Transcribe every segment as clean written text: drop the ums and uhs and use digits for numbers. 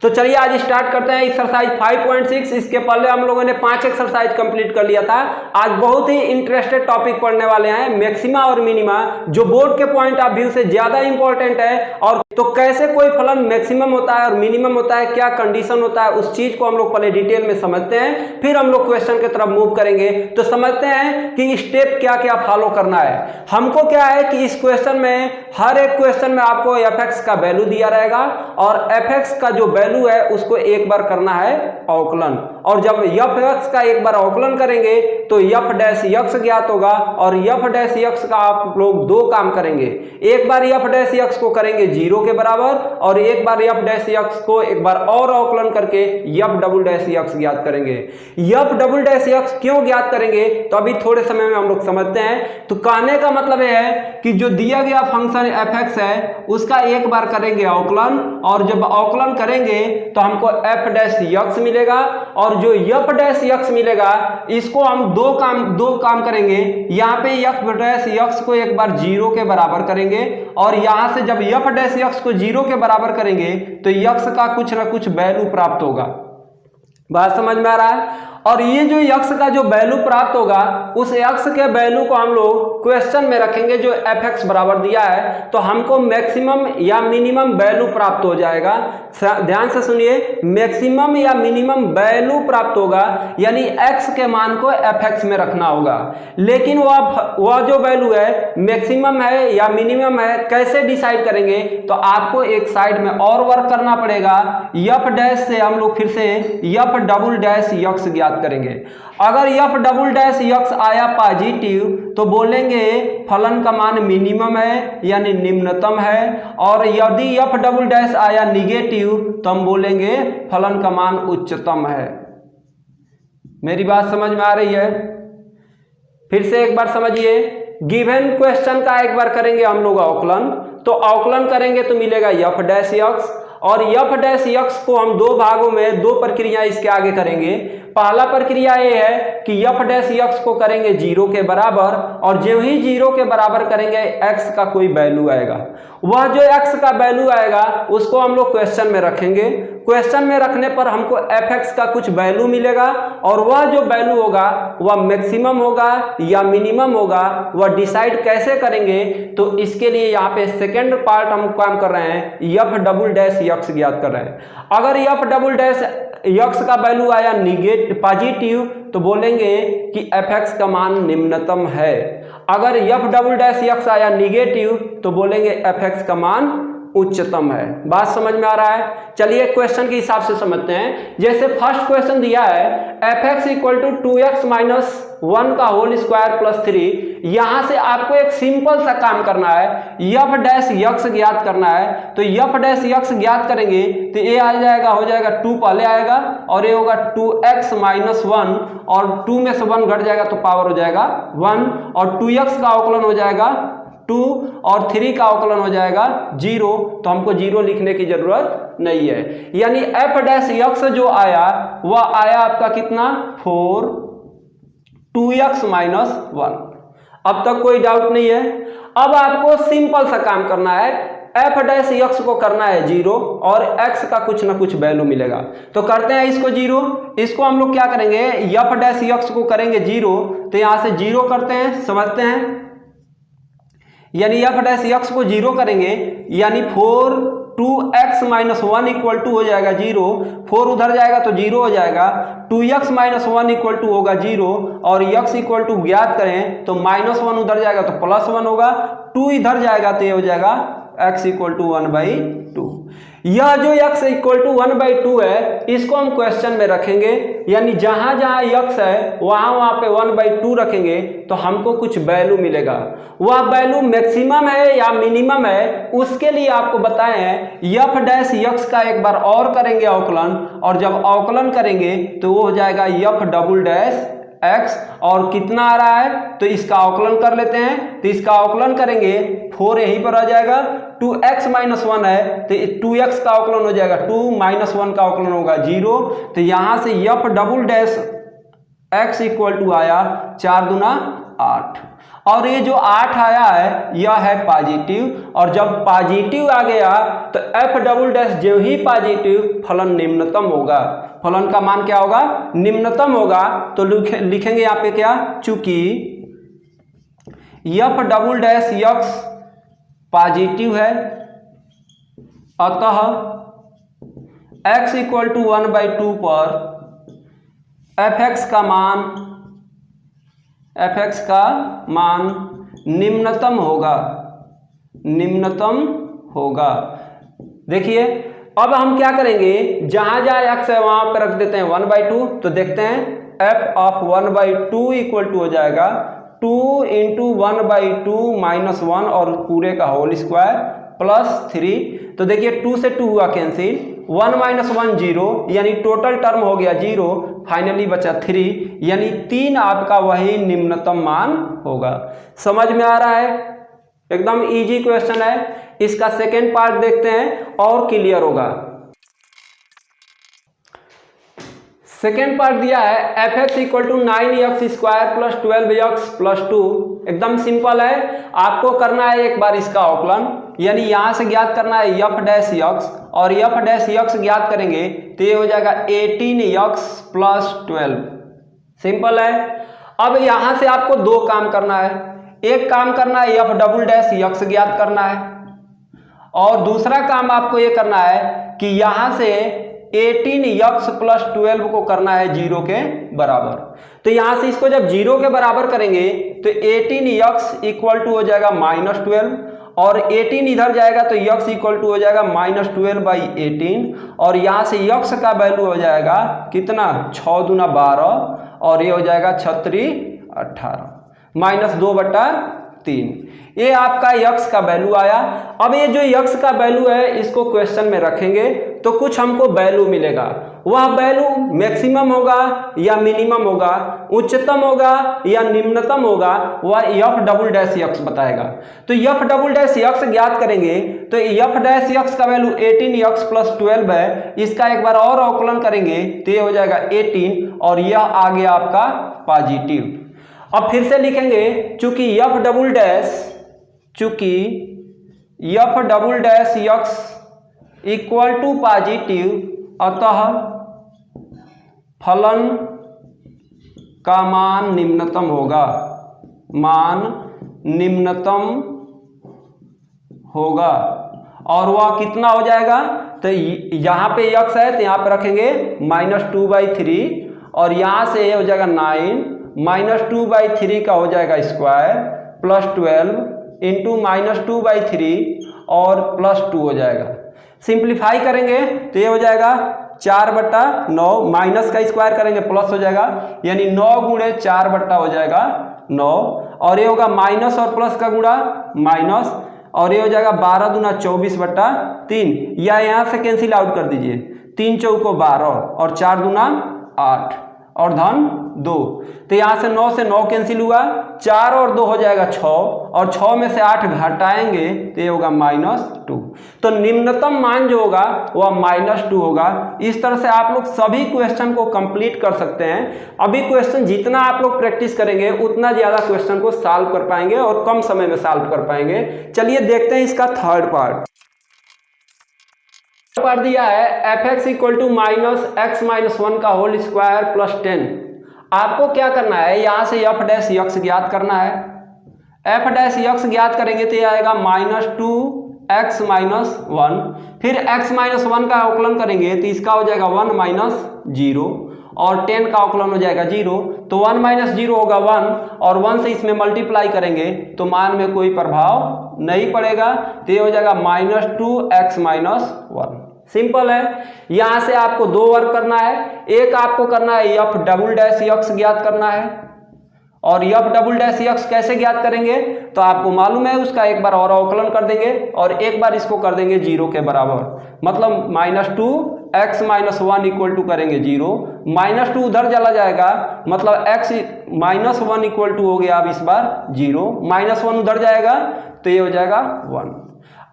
तो चलिए आज स्टार्ट करते हैं एक्सरसाइज 5.6। इसके पहले हम लोगों ने 5 एक्सरसाइज कंप्लीट कर लिया था। आज बहुत ही इंटरेस्टेड टॉपिक पढ़ने वाले हैं, मैक्सिमा और मिनिमा, जो बोर्ड के पॉइंट ऑफ व्यू से ज्यादा इंपॉर्टेंट है। और तो कैसे कोई फलन मैक्सिमम होता है और मिनिमम होता है, क्या कंडीशन होता है, उस चीज को हम लोग पहले डिटेल में समझते हैं, फिर हम लोग क्वेश्चन की तरफ मूव करेंगे। तो समझते हैं कि स्टेप क्या क्या फॉलो करना है। हमको क्या है कि इस क्वेश्चन में, हर एक क्वेश्चन में आपको f(x) का वैल्यू दिया रहेगा और f(x) का जो वैल्यू है उसको एक बार करना है अवकलन। और जब f(x) का एक बार अवकलन करेंगे तो f'(x) ज्ञात होगा और f'(x) का आप लोग दो काम करेंगे। एक बार f'(x) को करेंगे 0 के बराबर और एक बार f'(x) को एक बार और अवकलन करके f'(x) ज्ञात करेंगे। f'(x) क्यों ज्ञात करेंगे तो अभी थोड़े समय में हम लोग समझते हैं। तो कहने का मतलब यह है कि जो दिया गया फंक्शन f(x) है उसका एक बार करेंगे अवकलन और जब अवकलन करेंगे तो हमको f'(x) मिलेगा और जो f'(x) मिलेगा इसको हम दो काम करेंगे। यहाँ पे f'(x) को एक बार 0 के बराबर करेंगे और यहाँ से जब f'(x) को 0 के बराबर करेंगे तो x का कुछ ना कुछ वैल्यू प्राप्त होगा। बात समझ में आ रहा है। और ये जो x का जो वैल्यू प्राप्त होगा उस x के वैल्यू को हम लोग क्वेश्चन में रखेंगे जो f(x) बराबर दिया है, तो हमको मैक्सिमम या मिनिमम वैल्यू प्राप्त हो जाएगा। ध्यान से सुनिए, मैक्सिमम या मिनिमम वैल्यू प्राप्त होगा, यानी x के मान को f(x) में रखना होगा। लेकिन वह जो वैल्यू है मैक्सिमम है या मिनिमम है, कैसे डिसाइड करेंगे तो आपको एक साइड में और वर्क करना पड़ेगा। f' से हम लोग फिर से f'(x) ज्ञात करेंगे। अगर f'(x) आया पॉजिटिव तो बोलेंगे फलन का मान मिनिमम है यानी निम्नतम है, और यदि f'(x) आया निगेटिव तो हम बोलेंगे फलन का मान उच्चतम है। मेरी बात समझ में आ रही है? फिर से एक बार समझिए, गिवन क्वेश्चन का एक बार करेंगे हम लोग अवकलन, तो अवकलन करेंगे तो मिलेगा f'(x) और f'(x) को हम दो भागों में, दो प्रक्रिया इसके आगे करेंगे। पहला प्रक्रिया ये है कि f'(x) को करेंगे 0 के बराबर और जो ही 0 के बराबर करेंगे x का कोई वैल्यू आएगा। वह जो x का वैल्यू आएगा उसको हम लोग क्वेश्चन में रखेंगे। क्वेश्चन में रखने पर हमको f(x) का कुछ वैल्यू मिलेगा और वह जो वैल्यू होगा वह मैक्सिमम होगा या मिनिमम होगा, वह डिसाइड कैसे करेंगे तो इसके लिए यहाँ पे सेकेंड पार्ट हम काम कर रहे हैं, f'(x) ज्ञात कर रहे हैं। अगर f'(x) का वैल्यू आया पॉजिटिव तो बोलेंगे कि f(x) का मान निम्नतम है। अगर f'(x) आया निगेटिव तो बोलेंगे f(x) का मान उच्चतम है। बात समझ में आ रहा है? चलिए क्वेश्चन के हिसाब से समझते हैं। जैसे फर्स्ट क्वेश्चन दिया है f(x) = 2x - 1 का होल स्क्वायर प्लस 3। यहां से आपको एक सिंपल सा काम करना है, f'(x) ज्ञात करना है। तो f'(x) ज्ञात करेंगे तो ये आ जाएगा, हो जाएगा 2 पहले आएगा और ये होगा 2x - 1 और 2 में से 1 घट जाएगा तो पावर हो जाएगा 1 और 2x का अवकलन हो जाएगा 2 और 3 का अवकलन हो जाएगा 0। तो हमको 0 लिखने की जरूरत नहीं है। यानी f'(x) जो आया वह आया आपका कितना 4 2x - 1। अब तक कोई डाउट नहीं है। अब आपको सिंपल सा काम करना है, f'(x) को करना है 0 और x का कुछ ना कुछ वैल्यू मिलेगा। तो करते हैं इसको 0। इसको हम लोग क्या करेंगे, f'(x) को करेंगे 0 तो यहां से 0 करते हैं, समझते हैं। यानी f'(x) को 0 करेंगे यानी 4 2x - 1 = हो जाएगा 0। 4 उधर जाएगा तो 0 हो जाएगा। 2x - 1 = होगा 0 और x = ज्ञात करें तो -1 उधर जाएगा तो +1 होगा। 2 इधर जाएगा तो ये हो जाएगा x = 1/2। यह जो x = 1/2 है इसको हम क्वेश्चन में रखेंगे, यानी जहां जहां x है वहां पे 1/2 रखेंगे तो हमको कुछ वैल्यू मिलेगा। वह वैल्यू मैक्सिमम है या मिनिमम है उसके लिए आपको बताए हैं f'(x) का एक बार और करेंगे अवकलन और जब अवकलन करेंगे तो वो हो जाएगा f'(x) और कितना आ रहा है तो इसका अवकलन कर लेते हैं। तो इसका अवकलन करेंगे 4 यहीं पर आ जाएगा, 2x - 1 है तो 2x का अवकलन हो जाएगा 2 - 1 का अवकलन होगा 0। तो यहां से f'(x) = आया 4 दूना 8। और ये जो 8 आया है यह है पॉजिटिव, और जब पॉजिटिव आ गया तो एफ डबल डैश जो ही पॉजिटिव फलन निम्नतम होगा। फलन का मान क्या होगा? निम्नतम होगा। तो लिखेंगे यहाँ पे क्या? चूंकि F double dash x positive है अतः x इक्वल टू 1/2 पर fx का मान निम्नतम होगा। देखिए अब हम क्या करेंगे, जहां जहां x है वहां पर रख देते हैं 1/2। तो देखते हैं f ऑफ 1/2 इक्वल टू हो जाएगा 2 इंटू 1/2 माइनस 1 और पूरे का होल स्क्वायर प्लस 3। तो देखिए 2 से 2 हुआ कैंसिल, 1 माइनस 1 0, यानी टोटल टर्म हो गया 0, फाइनली बचा 3, यानी 3 आपका वही निम्नतम मान होगा। समझ में आ रहा है? एकदम इजी क्वेश्चन है। इसका सेकेंड पार्ट देखते हैं और क्लियर होगा। सेकेंड पार्ट दिया है fx equal to 9x square plus 12x plus 2। एकदम सिंपल है, आपको करना है एक बार इसका अवकलन, यानी यहां से ज्ञात करना है f डैश x, और f डैश x ज्ञात करेंगे तो ये हो जाएगा 18x प्लस 12। सिंपल है। अब यहां से आपको दो काम करना है। एक काम करना है f डबल डैश x ज्ञात करना है, और दूसरा काम आपको ये करना है कि यहां से 18x प्लस 12 को करना है 0 के बराबर। तो यहां से इसको जब 0 के बराबर करेंगे तो 18x इक्वल टू हो जाएगा -12, और 18 इधर जाएगा तो x इक्वल टू हो जाएगा -12/18, और यहां से x का वैल्यू हो जाएगा कितना? 6 दूना 12, और ये हो जाएगा 36 18 -2/3। ये आपका x का वैल्यू आया। अब ये जो x का वैल्यू है इसको क्वेश्चन में रखेंगे तो कुछ हमको वैल्यू मिलेगा। वह वैल्यू मैक्सिमम होगा या मिनिमम होगा, उच्चतम होगा या निम्नतम होगा, वह f डबल डैश x बताएगा। तो f डबल डैश x ज्ञात करेंगे तो f डैश x का वैल्यू 18x प्लस 12 है। इसका एक बार और अवकलन करेंगे तो ये हो जाएगा 18, और यह आ गया आपका पॉजिटिव। अब फिर से लिखेंगे चूंकि f double dash x equal to positive अतः फलन का मान निम्नतम होगा। और वह कितना हो जाएगा? तो यहाँ पे x है तो यहाँ पे रखेंगे -2/3, और यहाँ से ये हो जाएगा 9 -2/3 का हो जाएगा स्क्वायर प्लस 12 इंटू -2/3 और प्लस 2 हो जाएगा। सिंप्लीफाई करेंगे तो ये हो जाएगा 4/9, माइनस का स्क्वायर करेंगे प्लस हो जाएगा, यानी 9 गुणे 4 हो जाएगा 9, और ये होगा माइनस और प्लस का गुणा माइनस, और ये हो जाएगा 12 दूना 24/3, या यहाँ से कैंसिल आउट कर दीजिए, 3 चौको 12 और 4 दूना 8 और धन 2। तो यहाँ से 9 से 9 कैंसिल हुआ, 4 और 2 हो जाएगा 6, और 6 में से 8 घटाएंगे तो ये होगा -2। तो निम्नतम मान जो होगा वह -2 होगा। इस तरह से आप लोग सभी क्वेश्चन को कंप्लीट कर सकते हैं। अभी क्वेश्चन जितना आप लोग प्रैक्टिस करेंगे उतना ज़्यादा क्वेश्चन को सॉल्व कर पाएंगे और कम समय में सॉल्व कर पाएंगे। चलिए देखते हैं इसका थर्ड पार्ट। पर दिया है fx इक्वल टू -x-1 का होल स्क्वायर प्लस 10। आपको क्या करना है, यहाँ से f डैश x ज्ञात करना है। f डैश x ज्ञात करेंगे तो ये आएगा -2x-1, फिर x-1 का अवकलन करेंगे तो इसका हो जाएगा 1 - 0, और 10 का अवकलन हो जाएगा 0, तो 1 - 0 होगा 1, और 1 से इसमें मल्टीप्लाई करेंगे तो मान में कोई प्रभाव नहीं पड़ेगा, तो ये हो जाएगा -2x-1। सिंपल है। यहां से आपको दो वर्क करना है। एक आपको करना है f डबल डैश x ज्ञात करना है, और f डबल डैश x कैसे ज्ञात करेंगे तो आपको मालूम है, उसका एक बार और अवकलन कर देंगे और एक बार इसको कर देंगे 0 के बराबर, मतलब -2x-1 इक्वल टू करेंगे 0, -2 उधर चला जाएगा, मतलब x-1 इक्वल टू हो गया अब इस बार 0, -1 उधर जाएगा तो ये हो जाएगा 1।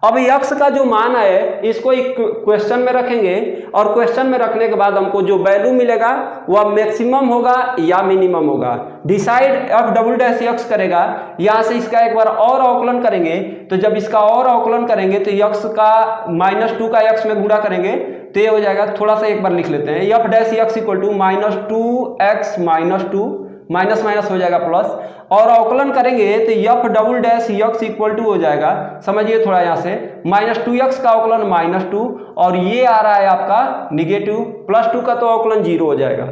अब यक्स का जो मान है इसको एक क्वेश्चन में रखेंगे और क्वेश्चन में रखने के बाद हमको जो वैल्यू मिलेगा वह मैक्सिमम होगा या मिनिमम होगा। Decide F double dash x करेगा, यहाँ से इसका एक बार और अवकलन करेंगे, तो जब इसका और अवकलन करेंगे तो यक्स का -2 का यक्स में गुणा करेंगे तो ये हो जाएगा, थोड़ा सा एक बार लिख लेते हैं, F dash x equal to -2x -2 minus minus हो जाएगा प्लस, और अवकलन करेंगे तो F double dash x equal to हो जाएगा, समझिए थोड़ा यहाँ से, -2x का अवकलन -2 और ये आ रहा है आपका निगेटिव, +2 का तो अवकलन 0 हो जाएगा।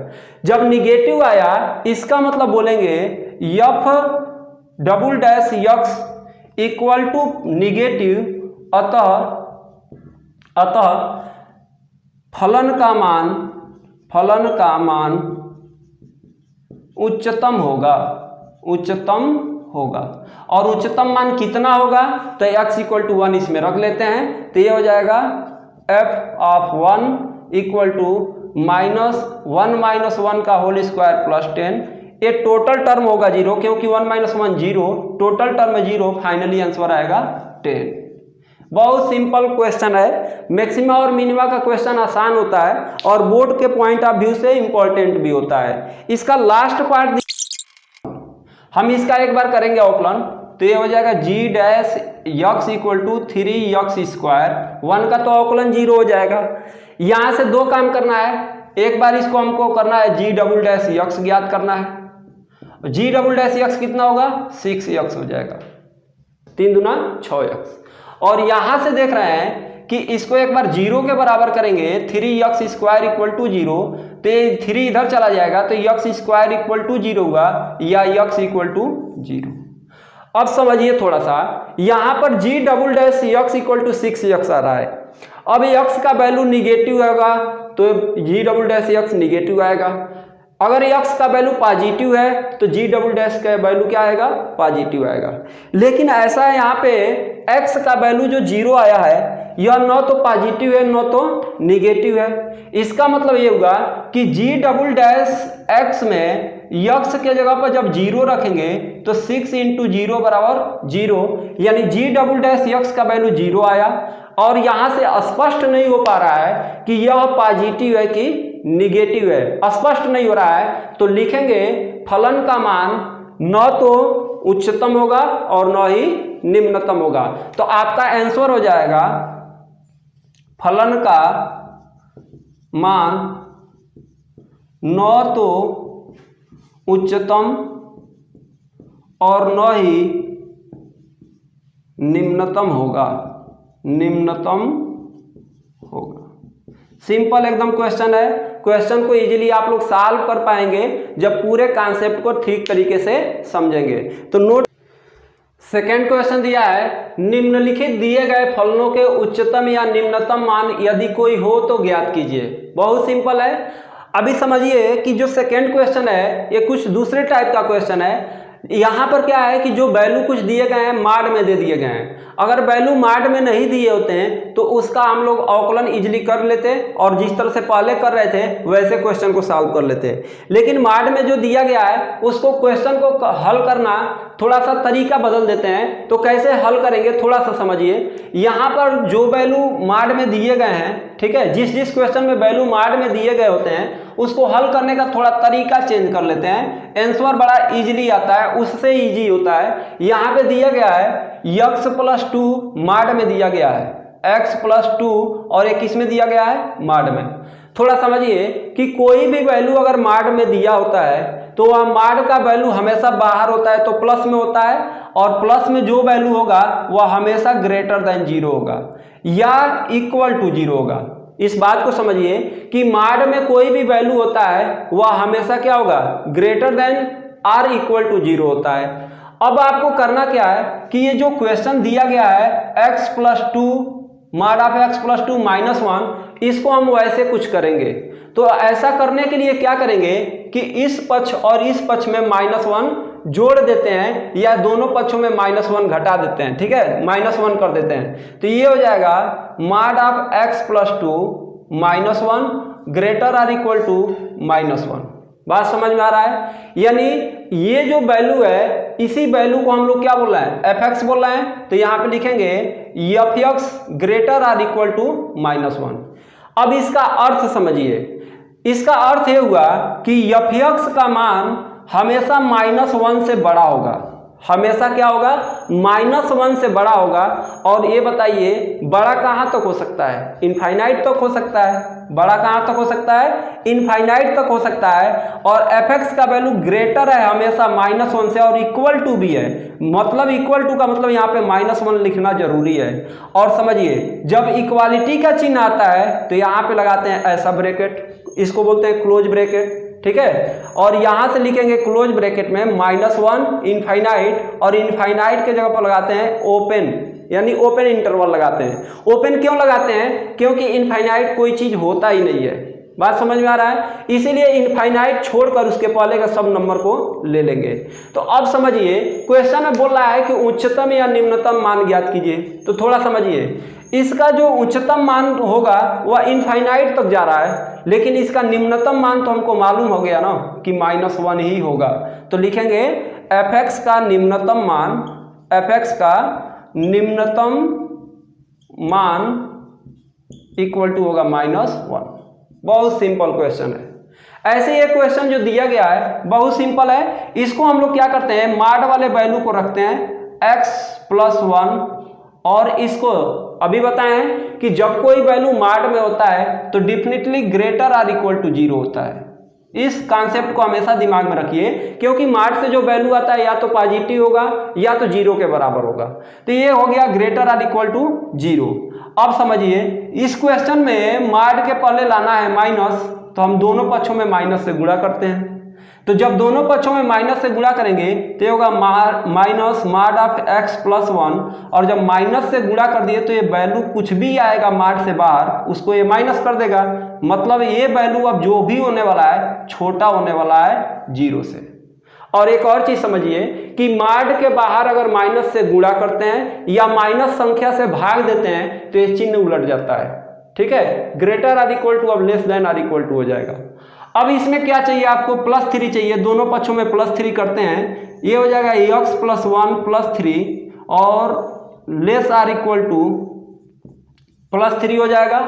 जब निगेटिव आया इसका मतलब बोलेंगे F double dash x equal to negative, अतः फलन का मान उच्चतम होगा, और उच्चतम मान कितना होगा तो x इक्वल टू 1 इसमें रख लेते हैं, तो ये हो जाएगा f ऑफ 1 इक्वल टू -1 - 1 का होल स्क्वायर प्लस 10, ये टोटल टर्म होगा 0 क्योंकि 1 - 1 0, टोटल टर्म में 0, फाइनली आंसर आएगा 10। बहुत सिंपल क्वेश्चन है, मैक्सिमा और मिनिमा का क्वेश्चन आसान होता है और बोर्ड के पॉइंट ऑफ व्यू से इंपॉर्टेंट भी होता है। इसका लास्ट पार्ट हम इसका एक बार करेंगे अवकलन, तो ये हो जाएगा g dash x equal to 3x², 1 का तो अवकलन 0 हो जाएगा। यहाँ से दो काम करना है, एक बार इसको हमको करना है g डबल डैश यक्स ज्ञात करना है, g डबल डैश यक्स कितना होगा 6x हो जाएगा, 3 दूना 6x, और यहां से देख रहे हैं कि इसको एक बार 0 के बराबर करेंगे, 3x² इक्वल टू 0, तो 3 इधर चला जाएगा तो x² इक्वल टू 0 हुआ या x इक्वल टू 0। अब समझिए थोड़ा सा, यहां पर g double dash x equal to 6x आ रहा है, अब x का वैल्यू निगेटिव होगा तो g double dash x negative आएगा, अगर x का वैल्यू पॉजिटिव है तो g डबल डैश का वैल्यू क्या आएगा पॉजिटिव आएगा। लेकिन ऐसा है यहाँ पे x का वैल्यू जो 0 आया है यह न तो पॉजिटिव है न तो निगेटिव है, इसका मतलब ये होगा कि g डबल डैश x में x के जगह पर जब 0 रखेंगे तो 6 × 0 बराबर 0, यानी g डबल डैश x का वैल्यू 0 आया, और यहाँ से स्पष्ट नहीं हो पा रहा है कि यह पॉजिटिव है कि निगेटिव है, स्पष्ट नहीं हो रहा है, तो लिखेंगे फलन का मान न तो उच्चतम होगा और न ही निम्नतम होगा, तो आपका आंसर हो जाएगा फलन का मान न तो उच्चतम और न ही निम्नतम होगा, सिंपल एकदम क्वेश्चन है। क्वेश्चन को इजीली आप लोग सॉल्व कर पाएंगे जब पूरे कॉन्सेप्ट को ठीक तरीके से समझेंगे। तो नोट, सेकेंड क्वेश्चन दिया है, निम्नलिखित दिए गए फलनों के उच्चतम या निम्नतम मान यदि कोई हो तो ज्ञात कीजिए। बहुत सिंपल है। अभी समझिए कि जो सेकेंड क्वेश्चन है ये कुछ दूसरे टाइप का क्वेश्चन है। यहाँ पर क्या है कि जो वैल्यू कुछ दिए गए हैं माड में दे दिए गए हैं, अगर वैल्यू माड में नहीं दिए होते हैं तो उसका हम लोग अवकलन इजीली कर लेते और जिस तरह से पहले कर रहे थे वैसे क्वेश्चन को सॉल्व कर लेते। लेकिन माड में जो दिया गया है उसको क्वेश्चन को हल करना थोड़ा सा तरीका बदल देते हैं। तो कैसे हल करेंगे थोड़ा सा समझिए। यहाँ पर जो वैल्यू माड में दिए गए हैं, ठीक है, जिस क्वेश्चन में वैल्यू माड में दिए गए होते हैं उसको हल करने का थोड़ा तरीका चेंज कर लेते हैं, आंसर बड़ा इजीली आता है, उससे इजी होता है। यहाँ पे दिया गया है x+2 माड में दिया गया है, x+2 और एक इसमें दिया गया है माड में। थोड़ा समझिए कि कोई भी वैल्यू अगर माड में दिया होता है तो वह माड का वैल्यू हमेशा बाहर होता है तो प्लस में होता है, और प्लस में जो वैल्यू होगा वह हमेशा ग्रेटर देन 0 होगा या इक्वल टू 0 होगा। इस बात को समझिए कि माड में कोई भी वैल्यू होता है वह हमेशा क्या होगा, greater than or equal to 0 होता है। अब आपको करना क्या है कि ये जो क्वेश्चन दिया गया है x+2 माड ऑफ x+2 -1, इसको हम वैसे कुछ करेंगे। तो ऐसा करने के लिए क्या करेंगे कि इस पक्ष और इस पक्ष में -1 जोड़ देते हैं या दोनों पक्षों में -1 घटा देते हैं, ठीक है, -1 कर देते हैं। तो ये हो जाएगा mod of x+2 -1 greater or equal to -1। बात समझ में आ रहा है? यानी ये जो वैल्यू है इसी वैल्यू को हम लोग क्या बोल रहे हैं, fx बोल रहे हैं। तो यहाँ पे लिखेंगे F X greater or equal to -1। अब इसका अर्थ समझिए, इसका अर्थ ये हुआ कि एफ एक्स का मान हमेशा -1 से बड़ा होगा, हमेशा क्या होगा, -1 से बड़ा होगा। और ये बताइए बड़ा कहाँ तक हो सकता है, इनफाइनाइट तक हो सकता है। बड़ा कहाँ तक हो सकता है, इनफाइनाइट तक हो सकता है। और एफ एक्स का वैल्यू ग्रेटर है हमेशा -1 से और इक्वल टू भी है, मतलब इक्वल टू का मतलब यहाँ पे -1 लिखना जरूरी है। और समझिए जब इक्वालिटी का चिन्ह आता है तो यहाँ पे लगाते हैं ऐसा ब्रैकेट, इसको बोलते हैं क्लोज ब्रैकेट, ठीक है। और यहां से लिखेंगे क्लोज ब्रैकेट में -1 इनफाइनाइट, और इनफाइनाइट के जगह पर लगाते हैं ओपन, यानी ओपन इंटरवल लगाते हैं। ओपन क्यों लगाते हैं, क्योंकि इनफाइनाइट कोई चीज होता ही नहीं है। बात समझ में आ रहा है, इसीलिए इनफाइनाइट छोड़कर उसके पहले का सब नंबर को ले लेंगे। तो अब समझिए क्वेश्चन में बोल रहा है कि उच्चतम या निम्नतम मान ज्ञात कीजिए। तो थोड़ा समझिए, इसका जो उच्चतम मान होगा वह इनफाइनाइट तक जा रहा है, लेकिन इसका निम्नतम मान तो हमको मालूम हो गया ना कि -1 ही होगा। तो लिखेंगे एफ एक्स का निम्नतम मान, एफ एक्स का निम्नतम मान इक्वल टू होगा -1। बहुत सिंपल क्वेश्चन है। ऐसे एक क्वेश्चन जो दिया गया है बहुत सिंपल है, इसको हम लोग क्या करते हैं, माड वाले वैल्यू को रखते हैं x+1, और इसको अभी बताएं कि जब कोई वैल्यू माड में होता है तो definitely greater or equal to 0 होता है। इस कॉन्सेप्ट को हमेशा दिमाग में रखिए, क्योंकि माड से जो वैल्यू आता है या तो पॉजिटिव होगा या तो 0 के बराबर होगा। तो ये हो गया ग्रेटर आर इक्वल टू 0। अब समझिए इस क्वेश्चन में माड के पहले लाना है माइनस, तो हम दोनों पक्षों में माइनस से गुणा करते हैं। तो जब दोनों पक्षों में माइनस से गुणा करेंगे तो ये होगा माइनस माड ऑफ x+1, और जब माइनस से गुणा कर दिए तो ये वैल्यू कुछ भी आएगा माड से बाहर उसको ये माइनस कर देगा, मतलब ये वैल्यू अब जो भी होने वाला है छोटा होने वाला है 0 से। और एक और चीज समझिए कि माड के बाहर अगर माइनस से गुणा करते हैं या माइनस संख्या से भाग देते हैं तो ये चिन्ह उलट जाता है, ठीक है। ग्रेटर आर इक्वल टू अब less than or equal to हो जाएगा। अब इसमें क्या चाहिए आपको, +3 चाहिए, दोनों पक्षों में +3 करते हैं, ये हो जाएगा x+1 +3 और लेस आर इक्वल टू +3 हो जाएगा।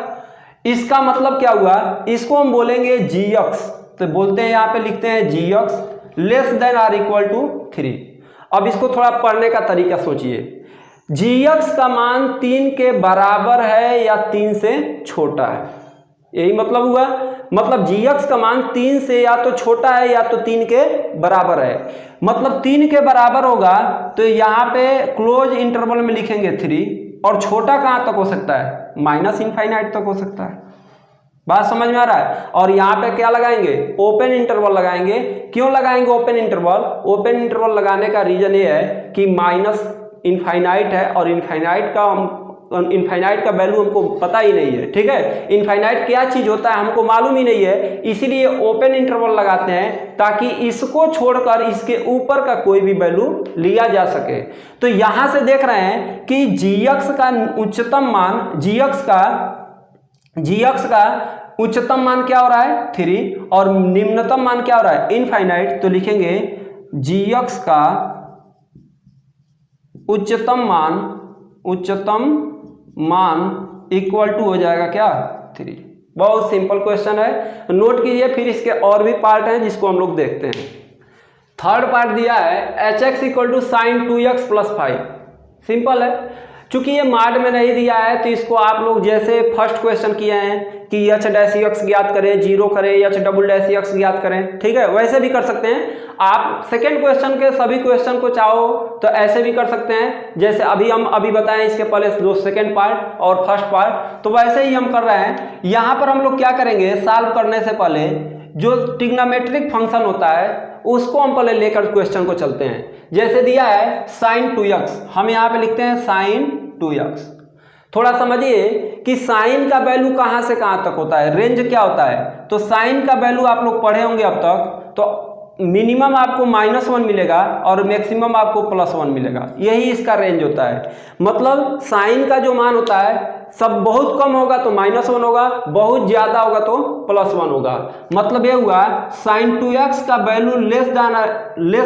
इसका मतलब क्या हुआ, इसको हम बोलेंगे gx, तो बोलते हैं यहाँ पे लिखते हैं gx less than or equal to 3। अब इसको थोड़ा पढ़ने का तरीका सोचिए, gx का मान 3 के बराबर है या 3 से छोटा है, यही मतलब हुआ। मतलब gx का मान 3 से या तो छोटा है या तो 3 के बराबर है। मतलब 3 के बराबर होगा तो यहाँ पे क्लोज इंटरवल में लिखेंगे 3, और छोटा कहाँ तक हो सकता है, -इनफाइनाइट तक हो सकता है। बात समझ में आ रहा है। और यहाँ पे क्या लगाएंगे, ओपन इंटरवल लगाएंगे। क्यों लगाएंगे ओपन इंटरवल, ओपन इंटरवल लगाने का रीजन ये है कि -इनफाइनाइट है और इनफाइनाइट का वैल्यू हमको पता ही नहीं है, ठीक है। इनफाइनाइट क्या चीज होता है हमको मालूम ही नहीं है, इसीलिए ओपन इंटरवल लगाते हैं ताकि इसको छोड़कर इसके ऊपर का कोई भी वैल्यू लिया जा सके। तो यहां से देख रहे हैं कि gx का उच्चतम मान, gx का उच्चतम मान क्या हो रहा है 3, और निम्नतम मान क्या हो रहा है इनफाइनाइट। तो लिखेंगे gx का उच्चतम मान इक्वल टू हो जाएगा क्या 3। बहुत सिंपल क्वेश्चन है, नोट कीजिए। फिर इसके और भी पार्ट हैं जिसको हम लोग देखते हैं। थर्ड पार्ट दिया है hx = sin 2x + 5। सिंपल है, चूंकि ये माड में नहीं दिया है तो इसको आप लोग जैसे फर्स्ट क्वेश्चन किए हैं कि h' ज्ञात करें, 0 करें, h" ज्ञात करें, ठीक है, वैसे भी कर सकते हैं। आप सेकेंड क्वेश्चन के सभी क्वेश्चन को चाहो तो ऐसे भी कर सकते हैं, जैसे अभी बताएं इसके पहले दो सेकेंड पार्ट और फर्स्ट पार्ट, तो वैसे ही हम कर रहे हैं। यहाँ पर हम लोग क्या करेंगे, सॉल्व करने से पहले जो ट्रिग्नोमेट्रिक फंक्शन होता है उसको हम पहले लेकर क्वेश्चन को चलते हैं। जैसे दिया है sin 2x, हम यहाँ पे लिखते हैं sin 2x। थोड़ा समझिए कि साइन का वैल्यू कहाँ से कहाँ तक होता है, रेंज क्या होता है। तो साइन का वैल्यू आप लोग पढ़े होंगे अब तक, तो मिनिमम आपको -1 मिलेगा और मैक्सिमम आपको +1 मिलेगा, यही इसका रेंज होता है। मतलब साइन का जो मान होता है सब बहुत कम होगा तो -1 होगा, बहुत ज्यादा होगा तो +1 होगा। मतलब ये हुआ sin 2x का value less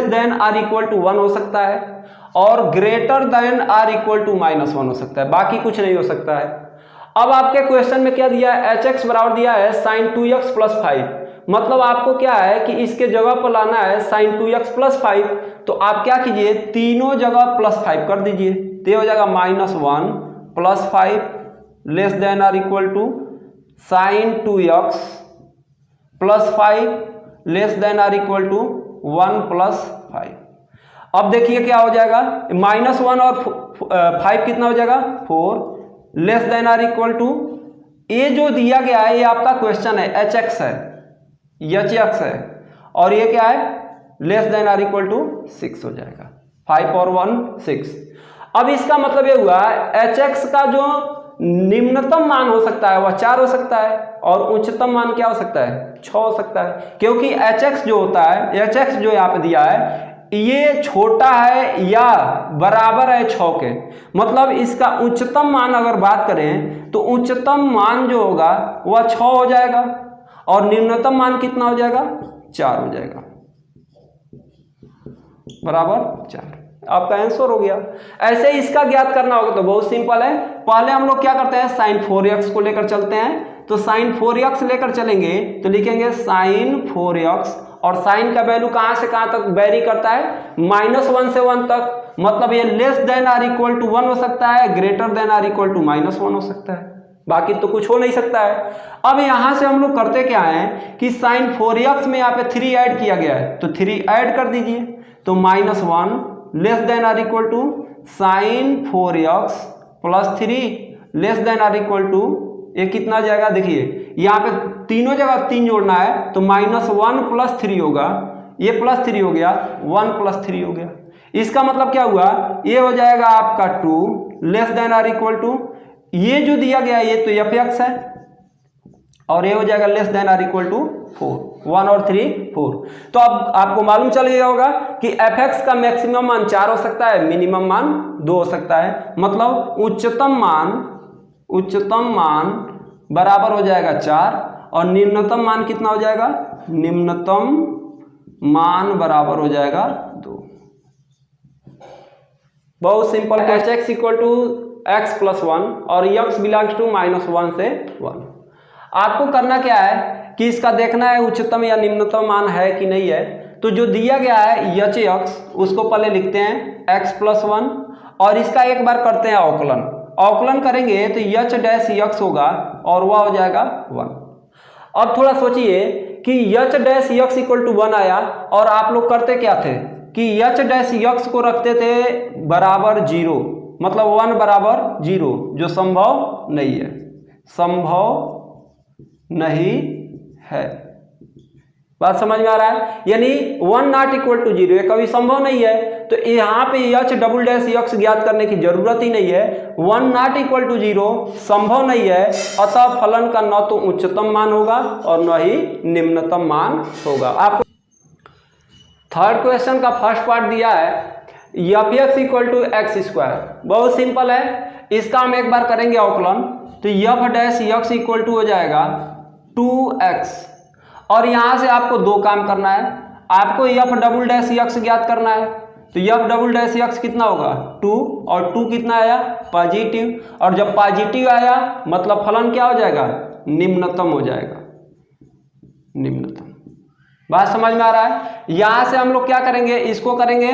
than or equal to 1 हो सकता है, और greater than or equal to -1 हो सकता है, बाकी कुछ नहीं हो सकता है। अब आपके क्वेश्चन में क्या दिया है, एच एक्स बराबर दिया है sin 2x + 5, मतलब आपको क्या है कि इसके जगह पर लाना है sin 2x + 5, तो आप क्या कीजिए तीनों जगह +5 कर दीजिए, तो ये हो जाएगा -1 + 5 less than or equal to sin 2x + 5 less than or equal to 1 + 5। अब देखिए क्या हो जाएगा, -1 और 5 कितना हो जाएगा 4 less than or equal to, ये जो दिया गया है ये आपका क्वेश्चन है एच एक्स है, एच एक्स है, और ये क्या है less than or equal to 6 हो जाएगा, 5 और 1 6। अब इसका मतलब ये हुआ एच एक्स का जो निम्नतम मान हो सकता है वह 4 हो सकता है और उच्चतम मान क्या हो सकता है 6 हो सकता है, क्योंकि एच एक्स जो होता है, एच एक्स जो यहाँ पे दिया है ये छोटा है या बराबर है 6 के, मतलब इसका उच्चतम मान अगर बात करें तो उच्चतम मान जो होगा वह 6 हो जाएगा और निम्नतम मान कितना हो जाएगा 4 हो जाएगा, बराबर 4। आपका आंसर हो गया। ऐसे इसका ज्ञात करना होगा तो बहुत सिंपल है, पहले हम लोग क्या करते हैं sin 4x को लेकर चलते हैं, तो sin 4x लेकर चलेंगे तो लिखेंगे sin 4x, और साइन का वैल्यू कहां से कहां तक वेरी करता है -1 से 1 तक, मतलब ये less than or equal to 1 हो सकता है, greater than or equal to -1 हो सकता है, बाकी तो कुछ हो नहीं सकता है। अब यहां से हम लोग करते क्या है कि sin 4x में यहाँ पे 3 ऐड किया गया है तो 3 ऐड कर दीजिए, तो -1 less than or equal to sin 4x + 3 less than or equal to, ये कितना जाएगा देखिए यहाँ पे तीनों जगह 3 जोड़ना है तो -1 + 3 होगा, ये +3 हो गया, 1 + 3 हो गया, इसका मतलब क्या हुआ ये हो जाएगा आपका 2 less than or equal to, ये जो दिया गया ये तो fx है और ये हो जाएगा less than or equal to 4, 1 और 3 4। तो अब आपको मालूम चल गया होगा कि fx का मैक्सिमम मान 4 हो सकता है, मिनिमम मान 2 हो सकता है, मतलब उच्चतम मान बराबर हो जाएगा 4 और निम्नतम मान कितना हो जाएगा, निम्नतम मान बराबर हो जाएगा 2। बहुत simple, H X equal to x + 1 और x बिलोंग्स टू -1 से 1। आपको करना क्या है कि इसका देखना है उच्चतम या निम्नतम मान है कि नहीं है, तो जो दिया गया है एच एक्स उसको पहले लिखते हैं x + 1 और इसका एक बार करते हैं अवकलन करेंगे तो एच डैश एक्स होगा और वह हो जाएगा 1। अब थोड़ा सोचिए कि H dash X equal to 1 आया और आप लोग करते क्या थे कि एच डैश एक्स को रखते थे बराबर 0, मतलब 1 बराबर 0, जो संभव नहीं है, संभव नहीं है। बात समझ में आ रहा है, यानी 1 नॉट इक्वल टू 0 ये कभी संभव नहीं है, तो यहाँ पे एच डबल डैश एक्स ज्ञात करने की जरूरत ही नहीं है, 1 नॉट इक्वल टू 0 संभव नहीं है, अतः फलन का न तो उच्चतम मान होगा और न ही निम्नतम मान होगा। आपको थर्ड क्वेश्चन का फर्स्ट पार्ट दिया है fx इक्वल टू x², बहुत सिंपल है, इसका हम एक बार करेंगे अवकलन, तो f dash x equal to हो जाएगा 2x, और यहां से आपको दो काम करना है, आपको f डबल डैश x ज्ञात करना है, तो f डबल डैश x कितना होगा 2, और 2 कितना आया पॉजिटिव, और जब पॉजिटिव आया मतलब फलन क्या हो जाएगा निम्नतम हो जाएगा, निम्नतम। बात समझ में आ रहा है, यहां से हम लोग क्या करेंगे, इसको करेंगे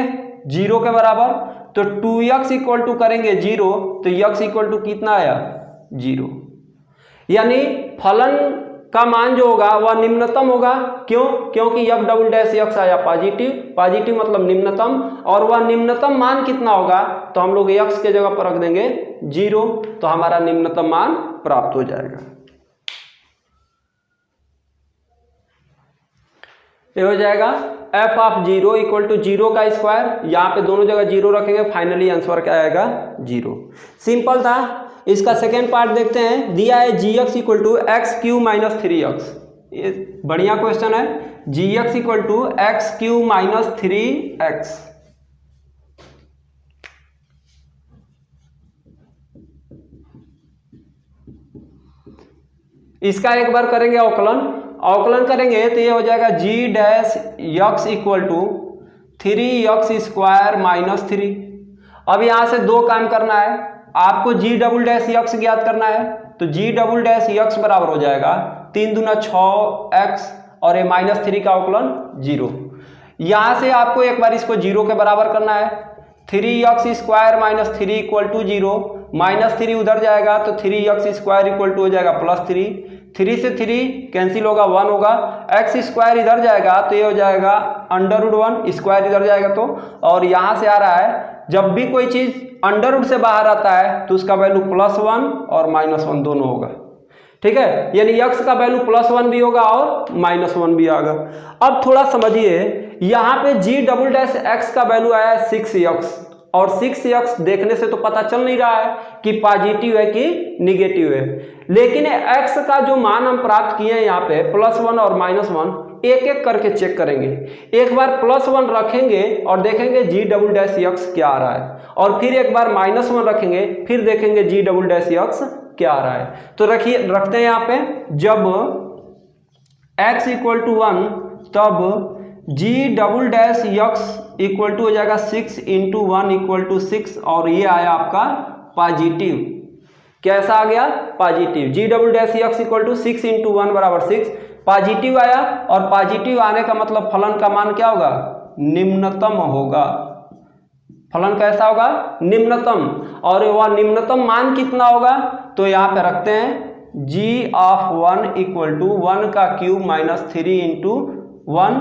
0 के बराबर, तो 2x इक्वल टू करेंगे 0, तो x इक्वल टू कितना आया 0, यानी फलन का मान जो होगा वह निम्नतम होगा। क्यों? क्योंकि f डबल डैश x आया पॉजिटिव, पॉजिटिव मतलब निम्नतम, और वह निम्नतम मान कितना होगा, तो हम लोग x के जगह पर रख देंगे 0, तो हमारा निम्नतम मान प्राप्त हो जाएगा। ये हो जाएगा f ऑफ 0 इक्वल टू 0 का स्क्वायर, यहाँ पे दोनों जगह 0 रखेंगे, फाइनली आंसर क्या आएगा 0। सिंपल था। इसका सेकेंड पार्ट देखते हैं, दिया है gx equal to x³ - 3x, ये बढ़िया क्वेश्चन है, gx equal to x³ - 3x। इसका एक बार करेंगे अवकलन करेंगे तो ये हो जाएगा g dash x equal to 3x² - 3, अब यहाँ से दो काम करना है, आपको जी डबल डैश यक्स ज्ञात करना है। तो जी डबल डैश यक्स बराबर हो जाएगा 3 दूना 6x और ये -3 का अवकलन 0। यहाँ से आपको एक बार इसको 0 के बराबर करना है। 3x square minus 3 equal to 0, -3 उधर जाएगा तो 3x स्क्वायर इक्वल टू हो जाएगा +3, 3 से 3 कैंसिल होगा 1 होगा, x स्क्वायर इधर जाएगा तो ये हो जाएगा √1, स्क्वायर इधर जाएगा तो, और यहाँ से आ रहा है जब भी कोई चीज़ अंडर से बाहर आता है तो उसका वैल्यू +1 और -1 दोनों होगा। ठीक है, यानी x का वैल्यू +1 भी होगा और -1 भी आएगा। अब थोड़ा समझिए, यहाँ पे जी डबल डैश x का वैल्यू आया है 6x, और 6x देखने से तो पता चल नहीं रहा है कि पॉजिटिव है कि निगेटिव है, लेकिन x का जो मान हम प्राप्त किए हैं यहाँ पे +1 और -1 एक एक करके चेक करेंगे। एक बार +1 रखेंगे और देखेंगे जी डबल डैश यक्स क्या आ रहा है, और फिर एक बार -1 रखेंगे, फिर देखेंगे जी डबल डैश यक्स क्या आ रहा है। तो रखते हैं यहाँ पे, जब x इक्वल टू 1 तब G double dash x equal to हो जाएगा 6 × 1 इक्वल टू 6, और ये आया आपका पॉजिटिव। कैसा आ गया? Positive. G double dash x equal to 6 × 1 बराबर 6, पॉजिटिव आया, और पॉजिटिव आने का मतलब फलन का मान क्या होगा? निम्नतम होगा। फलन कैसा होगा? निम्नतम। और वह निम्नतम मान कितना होगा? तो यहाँ पे रखते हैं g ऑफ 1 इक्वल टू 1 का क्यूब माइनस 3 × 1,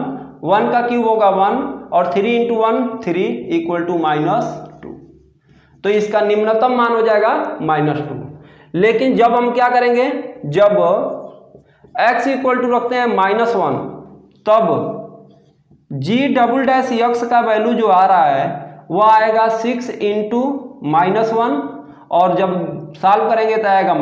1 का क्यूब होगा 1 और 3 × 1 3 इक्वल टू -2। तो इसका निम्नतम मान हो जाएगा -2। लेकिन जब हम क्या करेंगे, जब x इक्वल टू रखते हैं -1, तब जी डबल डैश यक्स का वैल्यू जो आ रहा है वह आएगा 6 × -1, और जब सॉल्व करेंगे तो आएगा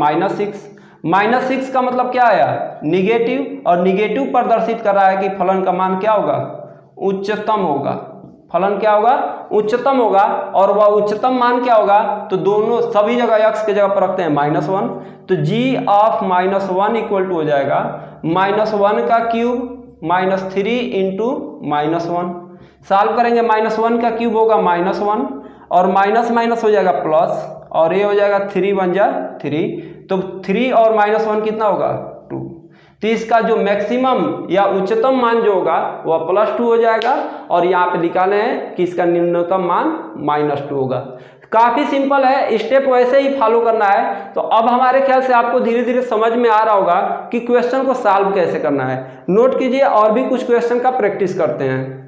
-6 का मतलब क्या आया? निगेटिव, और निगेटिव प्रदर्शित कर रहा है कि फलन का मान क्या होगा? उच्चतम होगा। फलन क्या होगा? उच्चतम होगा। और वह उच्चतम मान क्या होगा? तो दोनों सभी जगह x के जगह पर रखते हैं -1, तो g ऑफ -1 इक्वल टू हो जाएगा -1 का क्यूब माइनस 3 × -1। सॉल्व करेंगे, -1 का क्यूब होगा -1 और माइनस माइनस हो जाएगा प्लस, और ये हो जाएगा 3 बन जा 3, तो 3 और -1 कितना होगा? 2। तो इसका जो मैक्सिमम या उच्चतम मान जो होगा वह +2 हो जाएगा, और यहाँ पे निकाले हैं कि इसका निम्नतम मान -2 होगा। काफ़ी सिंपल है, स्टेप वैसे ही फॉलो करना है। तो अब हमारे ख्याल से आपको धीरे धीरे समझ में आ रहा होगा कि क्वेश्चन को सॉल्व कैसे करना है। नोट कीजिए, और भी कुछ क्वेश्चन का प्रैक्टिस करते हैं।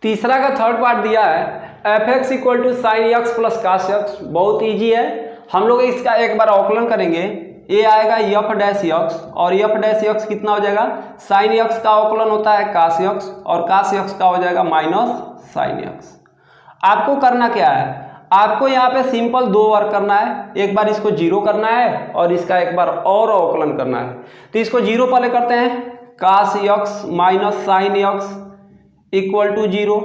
तीसरा का थर्ड पार्ट दिया है f(x) equal to sin x plus cos x। बहुत ईजी है, हम लोग इसका एक बार अवकलन करेंगे। ये आएगा f डैश x, और f डैश x कितना हो जाएगा? sin x का अवकलन होता है cos x, और cos x का हो जाएगा -sin x। आपको करना क्या है? आपको यहाँ पे सिंपल 2 बार करना है। एक बार इसको 0 करना है और इसका एक बार और अवकलन करना है। तो इसको 0 पहले करते हैं, cos x minus sin x equal to 0।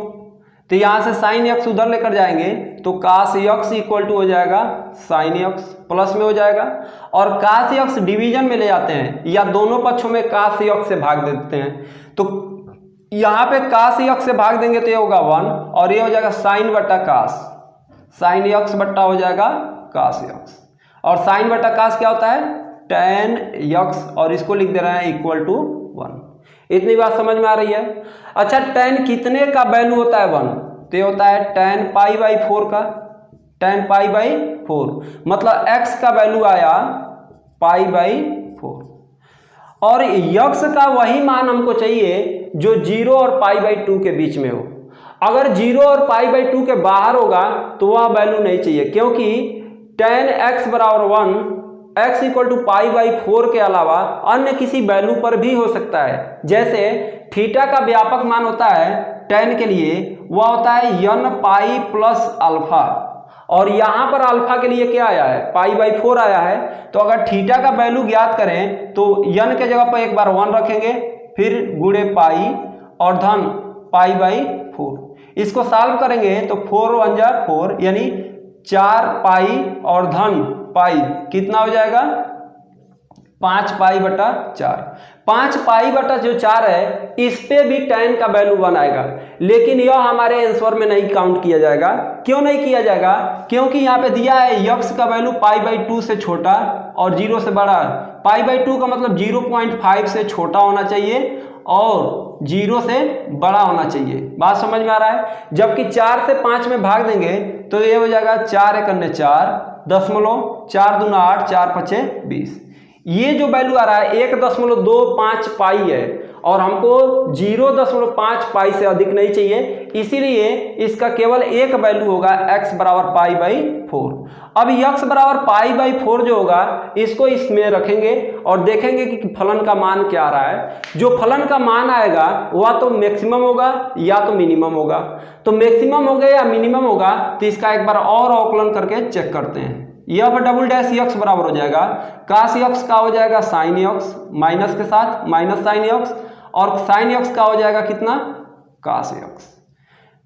तो यहाँ से sin x उधर लेकर जाएंगे तो cos x इक्वल टू हो जाएगा sin x, प्लस में हो जाएगा, और cos x डिवीजन में ले जाते हैं या दोनों पक्षों में cos x से भाग देते हैं। तो यहाँ पे cos x से भाग देंगे तो ये होगा 1, और ये हो जाएगा sin बटा cos, sin x बट्टा हो जाएगा cos x, और sin बटा cos क्या होता है? tan x, और इसको लिख दे रहे हैं इक्वल टू 1। इतनी बात समझ में आ रही है? अच्छा, tan कितने का वैल्यू होता है 1? तो ये होता है tan π/4 का, tan π/4 मतलब x का वैल्यू आया π/4, और x का वही मान हमको चाहिए जो 0 और π/2 के बीच में हो। अगर 0 और π/2 के बाहर होगा तो वह वैल्यू नहीं चाहिए, क्योंकि tan x बराबर 1 x इक्वल टू π/4 के अलावा अन्य किसी वैल्यू पर भी हो सकता है। जैसे थीटा का व्यापक मान होता है tan के लिए, वह होता है n π + अल्फा, और यहाँ पर अल्फा के लिए क्या आया है? π/4 आया है। तो अगर थीटा का वैल्यू ज्ञात करें तो n के जगह पर एक बार 1 रखेंगे, फिर गुणे पाई और धन π/4। इसको सॉल्व करेंगे तो 4 × 1 = 4, यानी 4 पाई और धन पाई कितना हो जाएगा? 5 पाई बटा 4। 5 पाई बटा जो 4 है इस पे भी tan का वैल्यू 1 आएगा, लेकिन यह हमारे आंसर में नहीं काउंट किया जाएगा। क्यों नहीं किया जाएगा? क्योंकि यहाँ पे दिया है x का वैल्यू π/2 से छोटा और 0 से बड़ा। π/2 का मतलब 0.5 से छोटा होना चाहिए और 0 से बड़ा होना चाहिए। बात समझ में आ रहा है? जबकि 4 से 5 में भाग देंगे तो ये हो जाएगा 4 एकन्ने 4 दशमलव 4 दूना 8 4 पचे 20। ये जो वैल्यू आ रहा है 1.25 पाई है और हमको 0.5 पाई से अधिक नहीं चाहिए, इसीलिए इसका केवल एक वैल्यू होगा x बराबर π/4। अब x बराबर π/4 जो होगा इसको इसमें रखेंगे और देखेंगे कि फलन का मान क्या आ रहा है। जो फलन का मान आएगा वह तो मैक्सिमम होगा या तो मिनिमम होगा। तो मैक्सिमम होगा या मिनिमम होगा तो इसका एक बार और अवकलन करके चेक करते हैं। यह डबल डैश x बराबर हो जाएगा cos x का हो जाएगा sin x माइनस के साथ माइनस sin x, और sin x का हो जाएगा कितना cos x।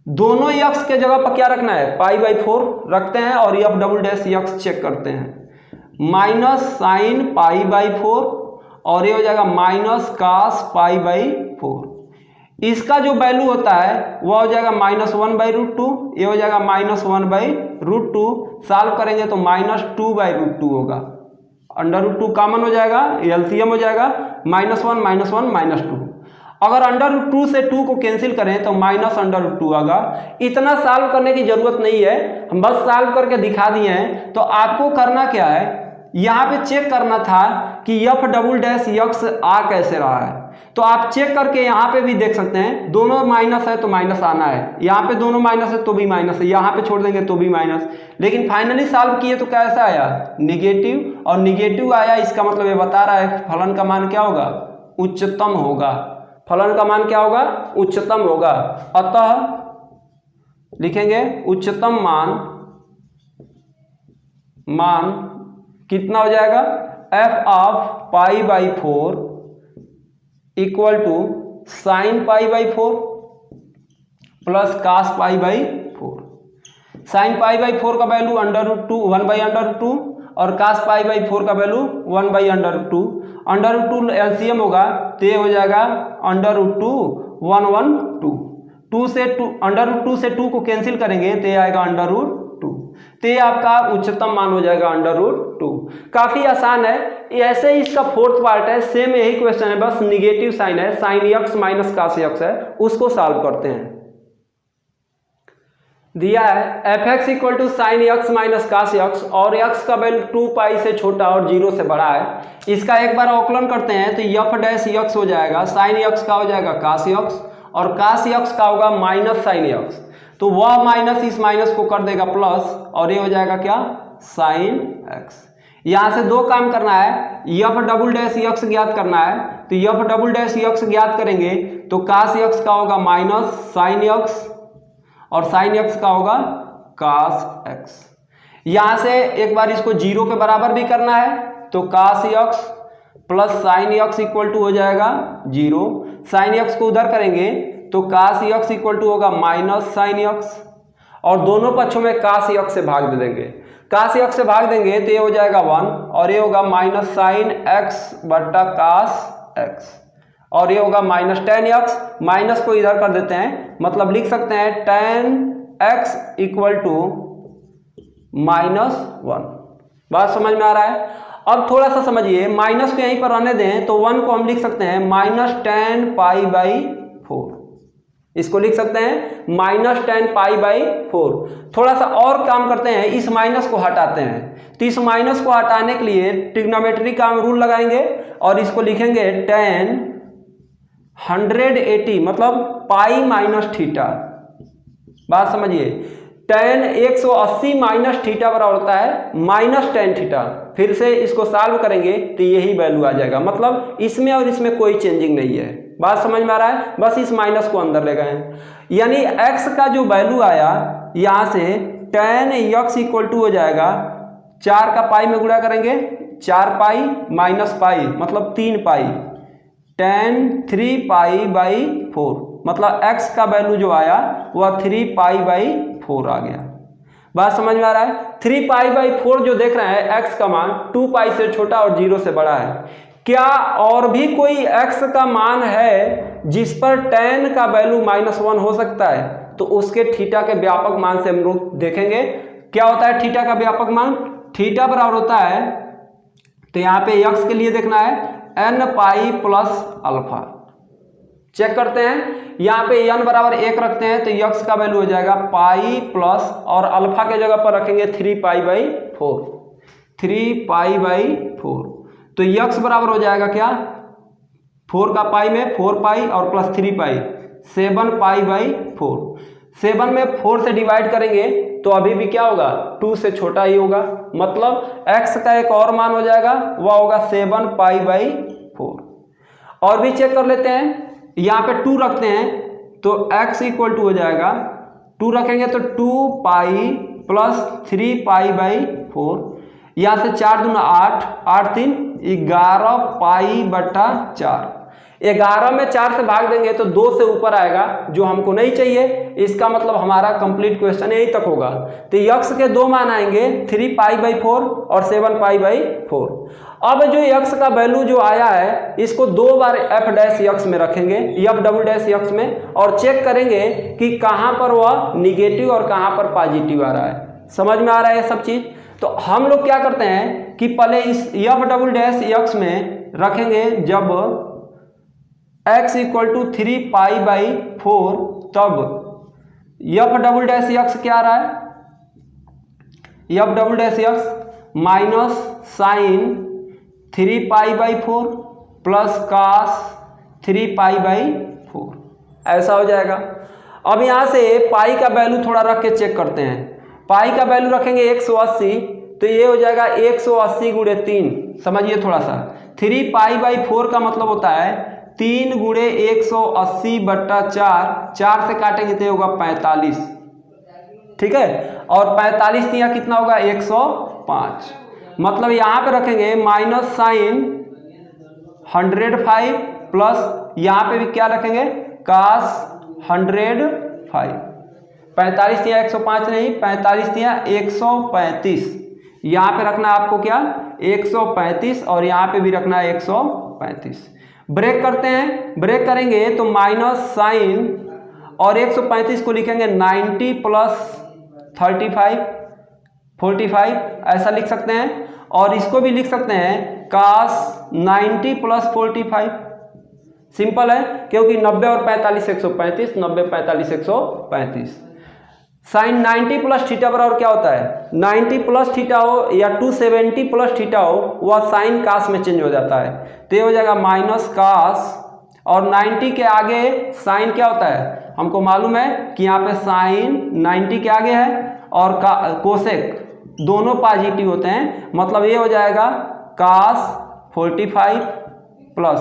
दोनों x के जगह पर क्या रखना है π/4 रखते हैं और यह डबल डैश x चेक करते हैं। माइनस साइन π/4 और ये हो जाएगा माइनस cos π/4। इसका जो वैल्यू होता है वह हो जाएगा -1/√2, ये हो जाएगा -1/√2। सॉल्व करेंगे तो -2/√2 होगा। √2 कॉमन हो जाएगा, एलसीएम हो जाएगा -1 -1 -2। अगर √2 से 2 को कैंसिल करें तो -√2 आएगा। इतना सॉल्व करने की जरूरत नहीं है, हम बस सॉल्व करके दिखा दिए हैं। तो आपको करना क्या है, यहाँ पे चेक करना था कि f डबल डैश x आ कैसे रहा है। तो आप चेक करके यहाँ पे भी देख सकते हैं, दोनों माइनस है तो माइनस आना है, यहाँ पे दोनों माइनस है तो भी माइनस है, यहाँ पे छोड़ देंगे तो भी माइनस। लेकिन फाइनली सॉल्व किए तो कैसा आया निगेटिव, और निगेटिव आया इसका मतलब ये बता रहा है फलन का मान क्या होगा उच्चतम होगा। फलन का मान क्या होगा उच्चतम होगा। अतः लिखेंगे उच्चतम मान कितना हो जाएगा f of π/4 equal to sine π/4 plus cos π/4। Sine π/4 का वैल्यू √2 1/√2 और cos π/4 का वैल्यू 1/√2। √2 एलसीएम होगा तो ये हो जाएगा √2 112। 2 से 2 √2 से 2 को कैंसिल करेंगे तो ये आएगा √2। तो ये आपका उच्चतम मान हो जाएगा √2। काफी आसान है। ऐसे ही इसका फोर्थ पार्ट है, सेम यही क्वेश्चन है, बस निगेटिव साइन है, sine x minus cos x है, उसको सॉल्व करते हैं। दिया है f(x) equal to sine x minus cos x और x का वैल्यू 2 पाई से छोटा और 0 से बड़ा है। इसका एक बार अवकलन करते हैं तो f डैश x हो जाएगा, साइन x का हो जाएगा cos x और cos x का होगा माइनस साइन x। तो वह माइनस इस माइनस को कर देगा प्लस और ये हो जाएगा क्या साइन x। यहाँ से दो काम करना है, f डबल डैश x ज्ञात करना है। तो f डबल डैश x ज्ञात करेंगे तो cos x का होगा माइनस साइन x और साइन x का होगा cos x। यहाँ से एक बार इसको 0 के बराबर भी करना है तो cos x plus sine x equal to हो जाएगा 0। साइन x को उधर करेंगे तो cos x इक्वल टू होगा माइनस साइन x और दोनों पक्षों में cos x से भाग दे देंगे। cos x से भाग देंगे तो ये हो जाएगा 1 और ये होगा माइनस साइन x बटा cos x और ये होगा माइनस tan x। माइनस को इधर कर देते हैं, मतलब लिख सकते हैं tan x इक्वल टू -1। बात समझ में आ रहा है? अब थोड़ा सा समझिए, माइनस को यहीं पर रहने दें तो 1 को हम लिख सकते हैं माइनस tan π/4। इसको लिख सकते हैं माइनस tan π/4। थोड़ा सा और काम करते हैं, इस माइनस को हटाते हैं। तो इस माइनस को हटाने के लिए ट्रिग्नोमेट्री का हम रूल लगाएंगे और इसको लिखेंगे tan 180 मतलब पाई माइनस थीटा। बात समझिए, tan 180 माइनस थीटा बराबर होता है माइनस tan थीटा। फिर से इसको सॉल्व करेंगे तो यही वैल्यू आ जाएगा, मतलब इसमें और इसमें कोई चेंजिंग नहीं है। बात समझ में आ रहा है? बस इस माइनस को अंदर ले गए हैं, यानी x का जो वैल्यू आया यहाँ से tan x इक्वल टू हो जाएगा 4 का पाई में गुणा करेंगे 4 पाई माइनस पाई मतलब 3 पाई tan 3 π/4 मतलब x का वैल्यू जो आया वह 3 π/4 आ गया। बात समझ में आ रहा है? 3 π/4 जो देख रहे हैं x का मान 2 पाई से छोटा और 0 से बड़ा है। क्या और भी कोई x का मान है जिस पर tan का वैल्यू -1 हो सकता है? तो उसके थीटा के व्यापक मान से हम लोग देखेंगे क्या होता है थीटा का व्यापक मान। थीटा बराबर होता है, तो यहाँ पे x के लिए देखना है n pi plus alpha. Check करते हैं, यहाँ पे n बराबर 1 रखते हैं तो x का वैल्यू हो जाएगा पाई प्लस, और अल्फा के जगह पर रखेंगे 3 पाई बाई 4, 3 पाई बाई 4। तो x बराबर हो जाएगा क्या, 4 का पाई में 4 पाई और प्लस 3 पाई, 7 पाई बाई 4। 7 में 4 से डिवाइड करेंगे तो अभी भी क्या होगा, 2 से छोटा ही होगा, मतलब x का एक और मान हो जाएगा, वह होगा 7 पाई बाई 4। और भी चेक कर लेते हैं, यहाँ पे 2 रखते हैं तो x इक्वल टू हो जाएगा, 2 रखेंगे तो 2 पाई प्लस 3 पाई बाई 4। यहाँ से 4 दूना 8, 8 3 11 पाई बटा 4। 11 में 4 से भाग देंगे तो 2 से ऊपर आएगा, जो हमको नहीं चाहिए। इसका मतलब हमारा कंप्लीट क्वेश्चन यहीं तक होगा। तो x के 2 मान आएंगे, 3 पाई बाई 4 और 7 पाई बाई 4। अब जो x का वैल्यू जो आया है इसको 2 बार f डैश x में रखेंगे, f डबल डैश x में, और चेक करेंगे कि कहाँ पर वह निगेटिव और कहाँ पर पॉजिटिव आ रहा है। समझ में आ रहा है ये सब चीज़? तो हम लोग क्या करते हैं कि पहले इस f डबल डैश x में रखेंगे, जब x equal to 3 pi by 4, तब f डबल डैश x क्या आ रहा है, f double dash x minus sine 3 pi by 4 plus cos 3 pi by 4, ऐसा हो जाएगा। अब यहाँ से पाई का वैल्यू थोड़ा रख के चेक करते हैं। पाई का वैल्यू रखेंगे 180, तो ये हो जाएगा 180 गुणे 3। समझिए थोड़ा सा, 3 पाई बाई 4 का मतलब होता है 3 गुणे 180 बट्टा 4, 4 से काटेंगे तो ये होगा 45, ठीक है। और 45 यहाँ कितना होगा, 105। मतलब यहाँ पे रखेंगे माइनस साइन 105 प्लस यहाँ पे भी क्या रखेंगे, कास 105। 45 यहाँ 105 नहीं, 45 यहाँ 135। यहाँ पे रखना है आपको क्या, 135, और यहाँ पे भी रखना है 135। ब्रेक करते हैं, ब्रेक करेंगे तो माइनस साइन और 135 को लिखेंगे 90 प्लस 35 45, ऐसा लिख सकते हैं। और इसको भी लिख सकते हैं कास 90 प्लस 45। सिंपल है, क्योंकि 90 और 45 135, 90 45 135। साइन 90 प्लस थीटा बराबर क्या होता है, 90 प्लस थीटा हो या 270 प्लस थीटा हो, वह साइन कास में चेंज हो जाता है। तो ये हो जाएगा माइनस कास, और 90 के आगे साइन क्या होता है, हमको मालूम है कि यहाँ पे साइन 90 के आगे है, और कोसेक दोनों पॉजिटिव होते हैं। मतलब ये हो जाएगा कास 45 प्लस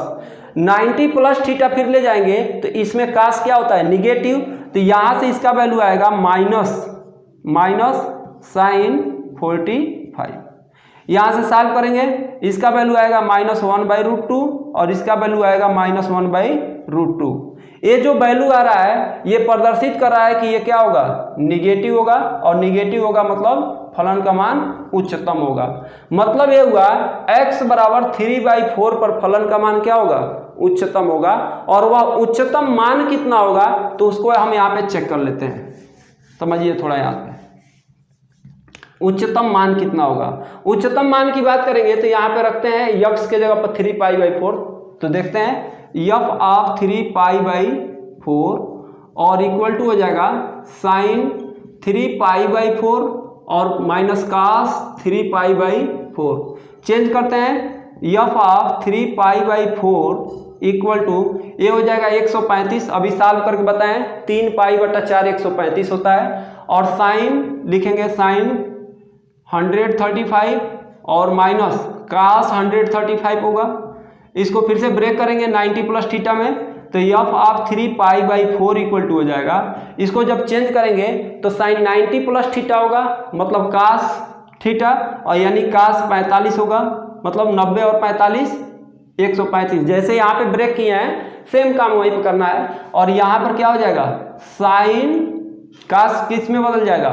90 प्लस थीटा, फिर ले जाएंगे तो इसमें कास क्या होता है, निगेटिव। तो यहाँ से इसका वैल्यू आएगा माइनस साइन 45। यहाँ से सॉल्व करेंगे, इसका वैल्यू आएगा -1/√2 और इसका वैल्यू आएगा -1/√2। ये जो वैल्यू आ रहा है ये प्रदर्शित कर रहा है कि ये क्या होगा, निगेटिव होगा, और निगेटिव होगा मतलब फलन का मान उच्चतम होगा। मतलब ये हुआ x बराबर 3/4 पर फलन का मान क्या होगा, उच्चतम होगा। और वह उच्चतम मान कितना होगा तो उसको हम यहाँ पे चेक कर लेते हैं। समझिए थोड़ा यहाँ पे, उच्चतम मान कितना होगा। उच्चतम मान की बात करेंगे तो यहाँ पे रखते हैं x के जगह पर 3 पाई/4, तो देखते हैं f ऑफ 3 पाई/4 और इक्वल टू हो जाएगा साइन 3 पाई/4 और माइनस कास 3 पाई/4। चेंज करते हैं, f ऑफ 3 पाई/4 इक्वल टू ये हो जाएगा 135। अभी सॉल्व करके बताएं, 3 पाई/4 135 होता है, और साइन लिखेंगे साइन 135 और माइनस कास 135 होगा। इसको फिर से ब्रेक करेंगे 90 प्लस थीटा में, तो f ऑफ 3 पाई/4 इक्वल टू हो जाएगा। इसको जब चेंज करेंगे तो साइन 90 प्लस थीटा होगा, मतलब कास थीटा, और यानी कास 45 होगा, मतलब 90 और 45 135। जैसे यहाँ पे ब्रेक किए हैं सेम काम वहीं पर करना है। और यहाँ पर क्या हो जाएगा, साइन कास किस में बदल जाएगा,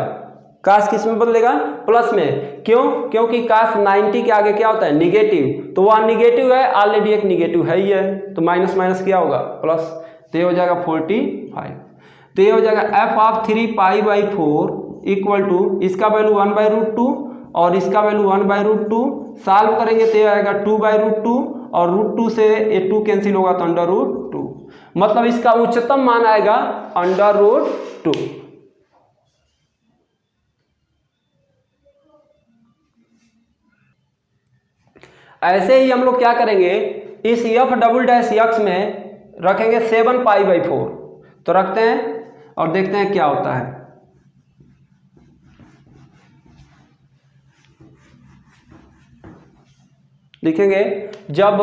काश किस में बदलेगा, प्लस में। क्यों, क्योंकि काश 90 के आगे क्या होता है, निगेटिव, तो वहाँ निगेटिव है, ऑलरेडी एक निगेटिव है ही है, तो माइनस माइनस क्या होगा, प्लस, तो ये हो जाएगा 45। तो ये हो जाएगा एफ ऑफ 3π/4 इक्वल टू, इसका वैल्यू 1/√2 और इसका वैल्यू 1/√2, सॉल्व करेंगे तो ये आएगा 2/√2 और √2 से ये 2 कैंसिल होगा तो √2, मतलब इसका उच्चतम मान आएगा √2। ऐसे ही हम लोग क्या करेंगे, इस f" में रखेंगे 7π/4, तो रखते हैं और देखते हैं क्या होता है। लिखेंगे जब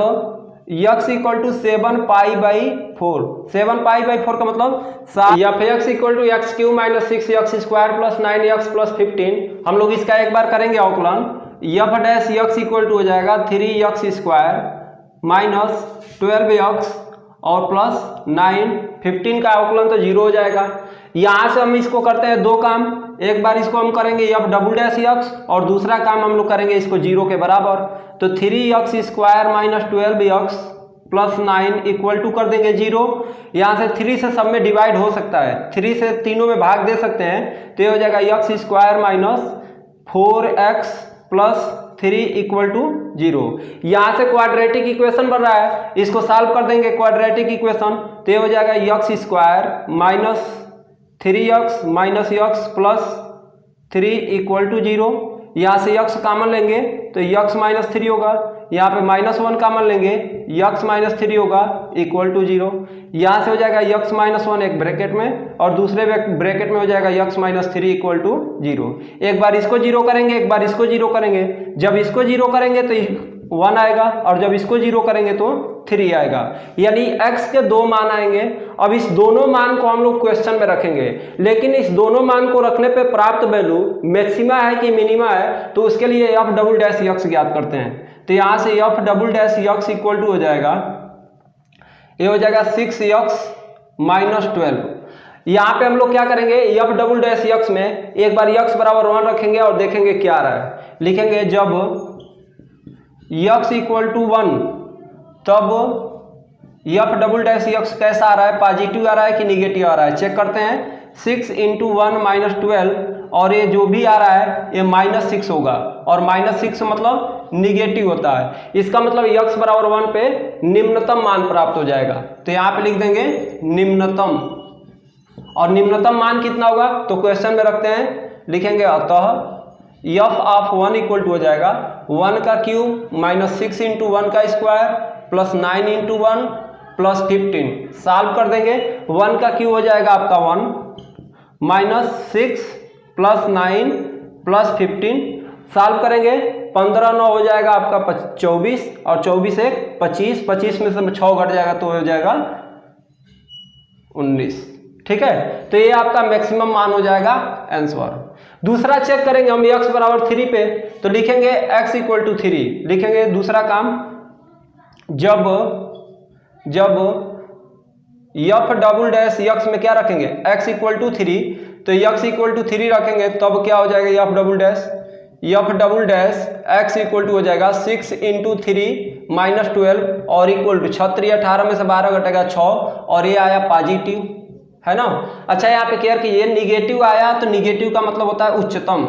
x = 7π/4, 7π/4 का मतलब f(x = x³ - 6x² + 9x + 15, हम लोग इसका एक बार करेंगे अवकलन, f' x हो जाएगा 3x² - 12x और प्लस 9, 15 का अवकलन तो 0 हो जाएगा। यहाँ से हम इसको करते हैं दो काम, एक बार इसको हम करेंगे f" और दूसरा काम हम लोग करेंगे इसको 0 के बराबर, तो 3x² - 12x plus 9 equal to कर देंगे 0। यहाँ से 3 से सब में डिवाइड हो सकता है, 3 से तीनों में भाग दे सकते हैं, तो ये हो जाएगा x² - 4x plus 3 equal to 0। यहाँ से क्वाड्रेटिक इक्वेशन बन रहा है, इसको सॉल्व कर देंगे क्वाड्रेटिक इक्वेशन, तो ये हो जाएगा x² - 3x - x plus 3 equal to 0। यहाँ से x कॉमन लेंगे तो x - 3 होगा, यहाँ पे -1 कॉमन लेंगे, x - 3 होगा इक्वल टू 0। यहाँ से हो जाएगा x - 1 एक ब्रैकेट में और दूसरे ब्रैकेट में हो जाएगा x - 3 इक्वल टू 0। एक बार इसको 0 करेंगे, एक बार इसको 0 करेंगे, जब इसको 0 करेंगे तो 1 आएगा और जब इसको 0 करेंगे तो 3 आएगा, यानी x के 2 मान आएंगे। अब इस दोनों मान को हम लोग क्वेश्चन में रखेंगे, लेकिन इस दोनों मान को रखने पे प्राप्त वैल्यू मैक्सिमा है कि मिनिमा है, तो उसके लिए f"x ज्ञात करते हैं। तो यहाँ से f"x इक्वल टू हो जाएगा, ये हो जाएगा 6x - 12। यहाँ पे हम लोग क्या करेंगे, f"x में एक बार x बराबर 1 रखेंगे और देखेंगे क्या आ रहा है। लिखेंगे जब x = 1 तब f"x कैसा आ रहा है, पॉजिटिव आ रहा है कि निगेटिव आ रहा है, चेक करते हैं। 6 × 1 - 12 और ये जो भी आ रहा है ये -6 होगा और -6 मतलब निगेटिव होता है, इसका मतलब x बराबर 1 पे निम्नतम मान प्राप्त हो जाएगा। तो यहाँ पे लिख देंगे निम्नतम, और निम्नतम मान कितना होगा तो क्वेश्चन में रखते हैं, लिखेंगे अतः f(1) इक्वल टू हो जाएगा 1 का क्यूब -6 × 1 का स्क्वायर प्लस 9 × 1 प्लस 15, सॉल्व कर देंगे। 1 का क्यूब हो जाएगा आपका 1 -6 प्लस 9 प्लस 15, सॉल्व करेंगे 15 9 हो जाएगा आपका 24 और 24 1 25, 25 में से 6 घट जाएगा तो हो जाएगा 19। ठीक है, तो ये आपका मैक्सिमम मान हो जाएगा आंसर। दूसरा चेक करेंगे हम x बराबर 3 पे, तो लिखेंगे x = 3। लिखेंगे दूसरा काम, जब f"x में क्या रखेंगे, x = 3, तो x = 3 रखेंगे तब क्या हो जाएगा f"x इक्वल टू हो जाएगा 6 × 3 - 12 और इक्वल टू 36, 18 में से 12 घटेगा 6 और ये आया पॉजिटिव, है ना। अच्छा यहाँ पे केयर कीजिए, निगेटिव आया तो निगेटिव का मतलब होता है उच्चतम,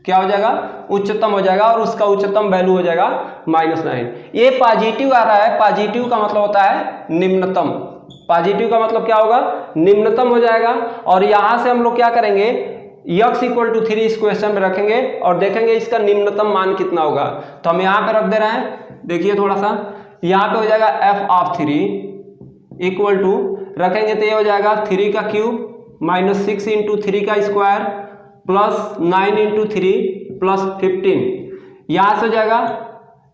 क्या हो जाएगा, उच्चतम हो जाएगा और उसका उच्चतम वैल्यू हो जाएगा -9। ये पॉजिटिव आ रहा है, पॉजिटिव का मतलब होता है निम्नतम, पॉजिटिव का मतलब क्या होगा, निम्नतम हो जाएगा। और यहाँ से हम लोग क्या करेंगे, x = 3 इस क्वेश्चन में रखेंगे और देखेंगे इसका निम्नतम मान कितना होगा, तो हम यहाँ पे रख दे रहे हैं, देखिए थोड़ा सा, यहाँ पे हो जाएगा f(3) इक्वल टू रखेंगे तो ये हो जाएगा 3 का क्यूब -6 × 3 का स्क्वायर प्लस 9 × 3 प्लस 15, यहाँ से हो जाएगा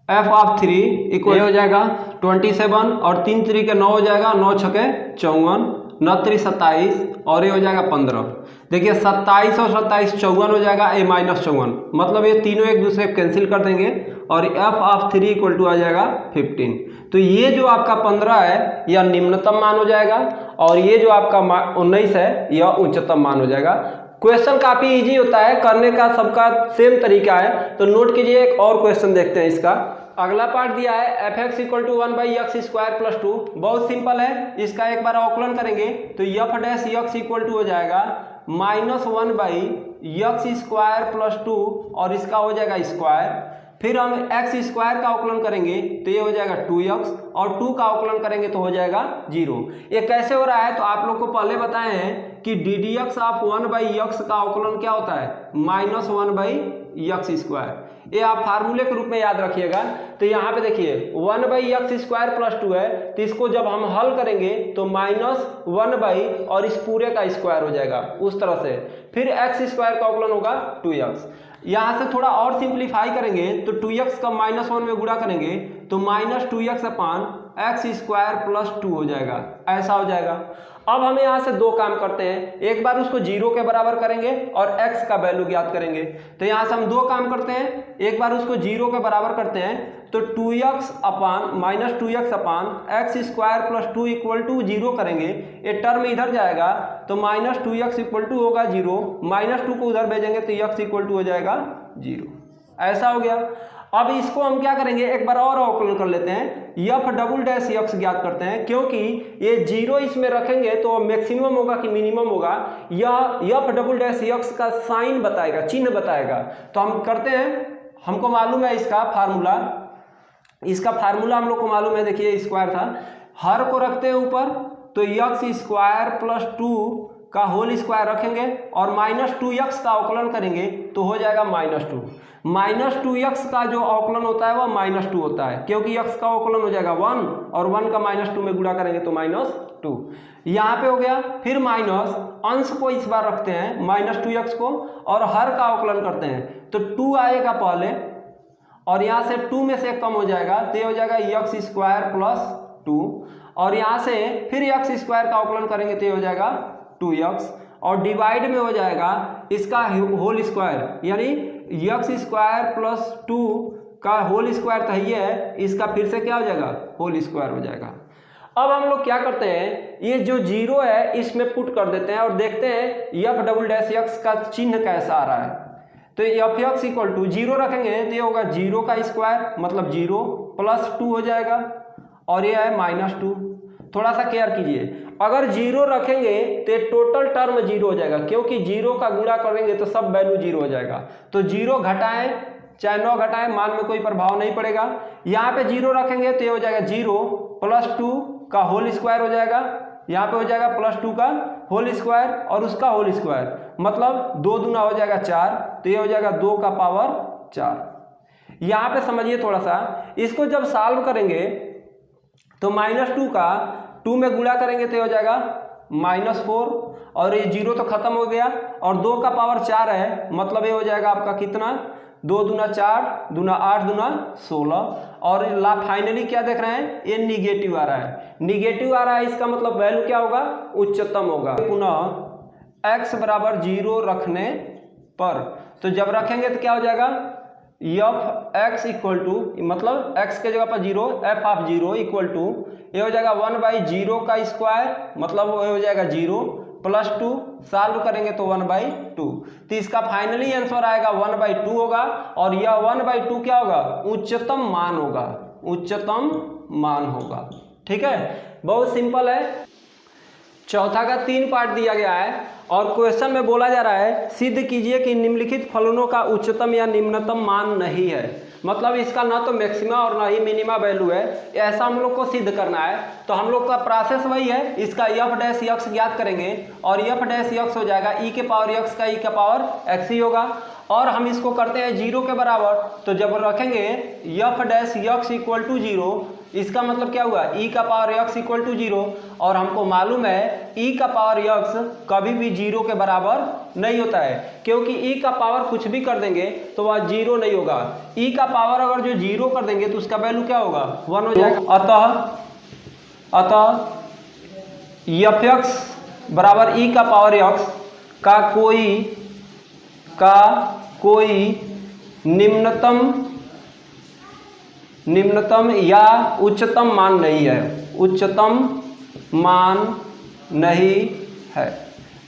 f(3) इक्वल हो जाएगा 27 और 3 3 के 9 हो जाएगा, 9 6 54, 9 3 27 और ये हो जाएगा 15। देखिए 27 और 27 54 हो जाएगा, a -54, मतलब ये तीनों एक दूसरे को कैंसिल कर देंगे और f(3) इक्वल टू आ जाएगा 15। तो ये जो आपका 15 है यह निम्नतम मान हो जाएगा और ये जो आपका 19 है यह उच्चतम मान हो जाएगा। क्वेश्चन काफी इजी होता है, करने का सबका सेम तरीका है। तो नोट कीजिए, एक और क्वेश्चन देखते हैं इसका। अगला पार्ट दिया है f(x = 1/x² + 2। बहुत सिंपल है, इसका एक बार अवकलन करेंगे तो f' x हो जाएगा -1/x² + 2 और इसका हो जाएगा स्क्वायर। फिर हम x² का अवकलन करेंगे तो ये हो जाएगा 2x और 2 का अवकलन करेंगे तो हो जाएगा 0। ये कैसे हो रहा है तो आप लोग को पहले बताए हैं कि ddx ऑफ 1/x का अवकलन क्या होता है, -1/x²। ये आप फार्मूले के रूप में याद रखिएगा। तो यहाँ पे देखिए 1/x² + 2 है, तो इसको जब हम हल करेंगे तो -1/ और इस पूरे का स्क्वायर हो जाएगा उस तरह से। फिर x² का अवकलन होगा 2x। यहाँ से थोड़ा और सिंप्लीफाई करेंगे तो 2x का -1 में गुणा करेंगे तो -2x/x² + 2 हो जाएगा, ऐसा हो जाएगा। अब हम यहाँ से दो काम करते हैं, एक बार उसको 0 के बराबर करेंगे और x का वैल्यू ज्ञात करेंगे। तो यहाँ से हम दो काम करते हैं, एक बार उसको 0 के बराबर करते हैं तो 2x/(-2x) + 2 = 0 करेंगे। ये टर्म इधर जाएगा तो -2x = होगा 0, -2 को उधर भेजेंगे तो x = हो जाएगा 0, ऐसा हो गया। अब इसको हम क्या करेंगे, एक बार और अवकलन कर लेते हैं, f"(x) ज्ञात करते हैं, क्योंकि ये 0 इसमें रखेंगे तो मैक्सिमम होगा कि मिनिमम होगा, यह f"(x) का साइन बताएगा, चिन्ह बताएगा। तो हम करते हैं, हमको मालूम है इसका फार्मूला हम लोग को मालूम है। देखिए स्क्वायर था, हर को रखते हैं ऊपर तो x² + 2 का होल स्क्वायर रखेंगे और -2x का अवकलन करेंगे तो हो जाएगा -2। -2x का जो अवकलन होता है वह -2 होता है, क्योंकि x का अवकलन हो जाएगा 1 और 1 का -2 में गुणा करेंगे तो -2, यहाँ पे हो गया। फिर माइनस अंश को इस बार रखते हैं -2x को और हर का अवकलन करते हैं तो 2 आएगा पहले और यहाँ से 2 में से कम हो जाएगा तो ये हो जाएगा x² + 2 और यहाँ से फिर x² का अवकलन करेंगे तो ये हो जाएगा 2x और डिवाइड में हो जाएगा इसका होल स्क्वायर, यानी x² + 2 का होल स्क्वायर तो ये है, इसका फिर से क्या हो जाएगा, होल स्क्वायर हो जाएगा। अब हम लोग क्या करते हैं, ये जो 0 है इसमें पुट कर देते हैं और देखते हैं f"(x) का चिन्ह कैसा आ रहा है। तो f(x) = 0 रखेंगे तो ये होगा 0 का स्क्वायर मतलब 0 + 2 हो जाएगा और ये है -2। थोड़ा सा केयर कीजिए, अगर 0 रखेंगे तो टोटल टर्म 0 हो जाएगा, क्योंकि 0 का गुणा करेंगे तो सब वैल्यू 0 हो जाएगा। तो 0 घटाएं चाहे 9 घटाएं, मान में कोई प्रभाव नहीं पड़ेगा। यहाँ पे 0 रखेंगे तो ये हो जाएगा 0 + 2 का होल स्क्वायर हो जाएगा, यहाँ पे हो जाएगा +2 का होल स्क्वायर और उसका होल स्क्वायर, मतलब 2 दूना हो जाएगा 4, तो ये हो जाएगा 2 का पावर 4। यहाँ पे समझिए थोड़ा सा, इसको जब सॉल्व करेंगे तो -2 का 2 में गुणा करेंगे तो हो जाएगा -4 और ये 0 तो खत्म हो गया और 2 का पावर 4 है, मतलब ये हो जाएगा आपका कितना, 2 दूना 4 दूना 8 दूना 16 और फाइनली क्या देख रहे हैं, ये निगेटिव आ रहा है। निगेटिव आ रहा है इसका मतलब वैल्यू क्या होगा, उच्चतम होगा। पुनः x = 0 रखने पर, तो जब रखेंगे तो क्या हो जाएगा, f(x) मतलब x के जगह पर 0, f(0) ये हो जाएगा 1/0 का स्क्वायर मतलब वो हो जाएगा 0 + 2, सॉल्व करेंगे तो 1/2। तो इसका फाइनली आंसर आएगा 1/2 होगा और यह 1/2 क्या होगा, उच्चतम मान होगा, उच्चतम मान होगा। ठीक है, बहुत सिंपल है। चौथा का 3 पार्ट दिया गया है और क्वेश्चन में बोला जा रहा है सिद्ध कीजिए कि निम्नलिखित फलनों का उच्चतम या निम्नतम मान नहीं है। मतलब इसका ना तो मैक्सिमा और ना ही मिनिमा वैल्यू है, ऐसा हम लोग को सिद्ध करना है। तो हम लोग का प्रोसेस वही है, इसका f'(x) ज्ञात करेंगे और f'(x) हो जाएगा e⁻x का e⁻x ही होगा और हम इसको करते हैं 0 के बराबर। तो जब रखेंगे f'(x) = 0, इसका मतलब क्या हुआ, e⁻x = 0 और हमको मालूम है e⁻x कभी भी 0 के बराबर नहीं होता है, क्योंकि e का पावर कुछ भी कर देंगे तो वह 0 नहीं होगा। e का पावर अगर जो 0 कर देंगे तो उसका वैल्यू क्या होगा, 1 हो जाएगा। अतः f(x) = e⁻x का कोई निम्नतम या उच्चतम मान नहीं है, उच्चतम मान नहीं है।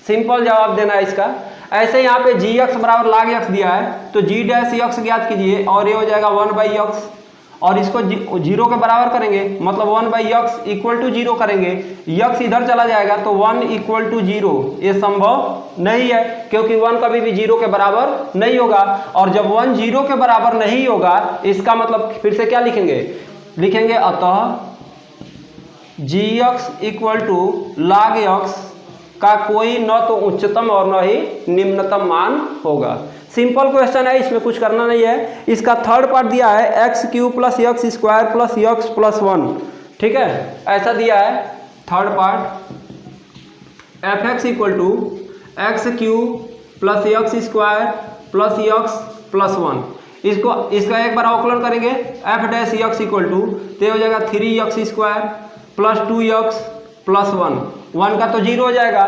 सिंपल जवाब देना है इसका। ऐसे यहाँ पे जी एक्स बराबर log x दिया है तो जी डैश एक्स ज्ञात कीजिए और ये हो जाएगा 1/x और इसको जीरो के बराबर करेंगे मतलब 1/x इक्वल टू 0 करेंगे, x इधर चला जाएगा तो 1 इक्वल टू 0 ये संभव नहीं है क्योंकि 1 कभी भी 0 के बराबर नहीं होगा और जब 1 0 के बराबर नहीं होगा इसका मतलब फिर से क्या लिखेंगे अतः gx equal to log x का कोई न तो उच्चतम और न ही निम्नतम मान होगा। सिंपल क्वेश्चन है, इसमें कुछ करना नहीं है। इसका थर्ड पार्ट दिया है x³ + x² + x + 1, ठीक है, ऐसा दिया है third part fx equal to x³ + x² + x + 1। इसका एक बार अवकलन करेंगे f dash x equal to तो हो जाएगा 3x² + 2x + 1 का तो 0 हो जाएगा।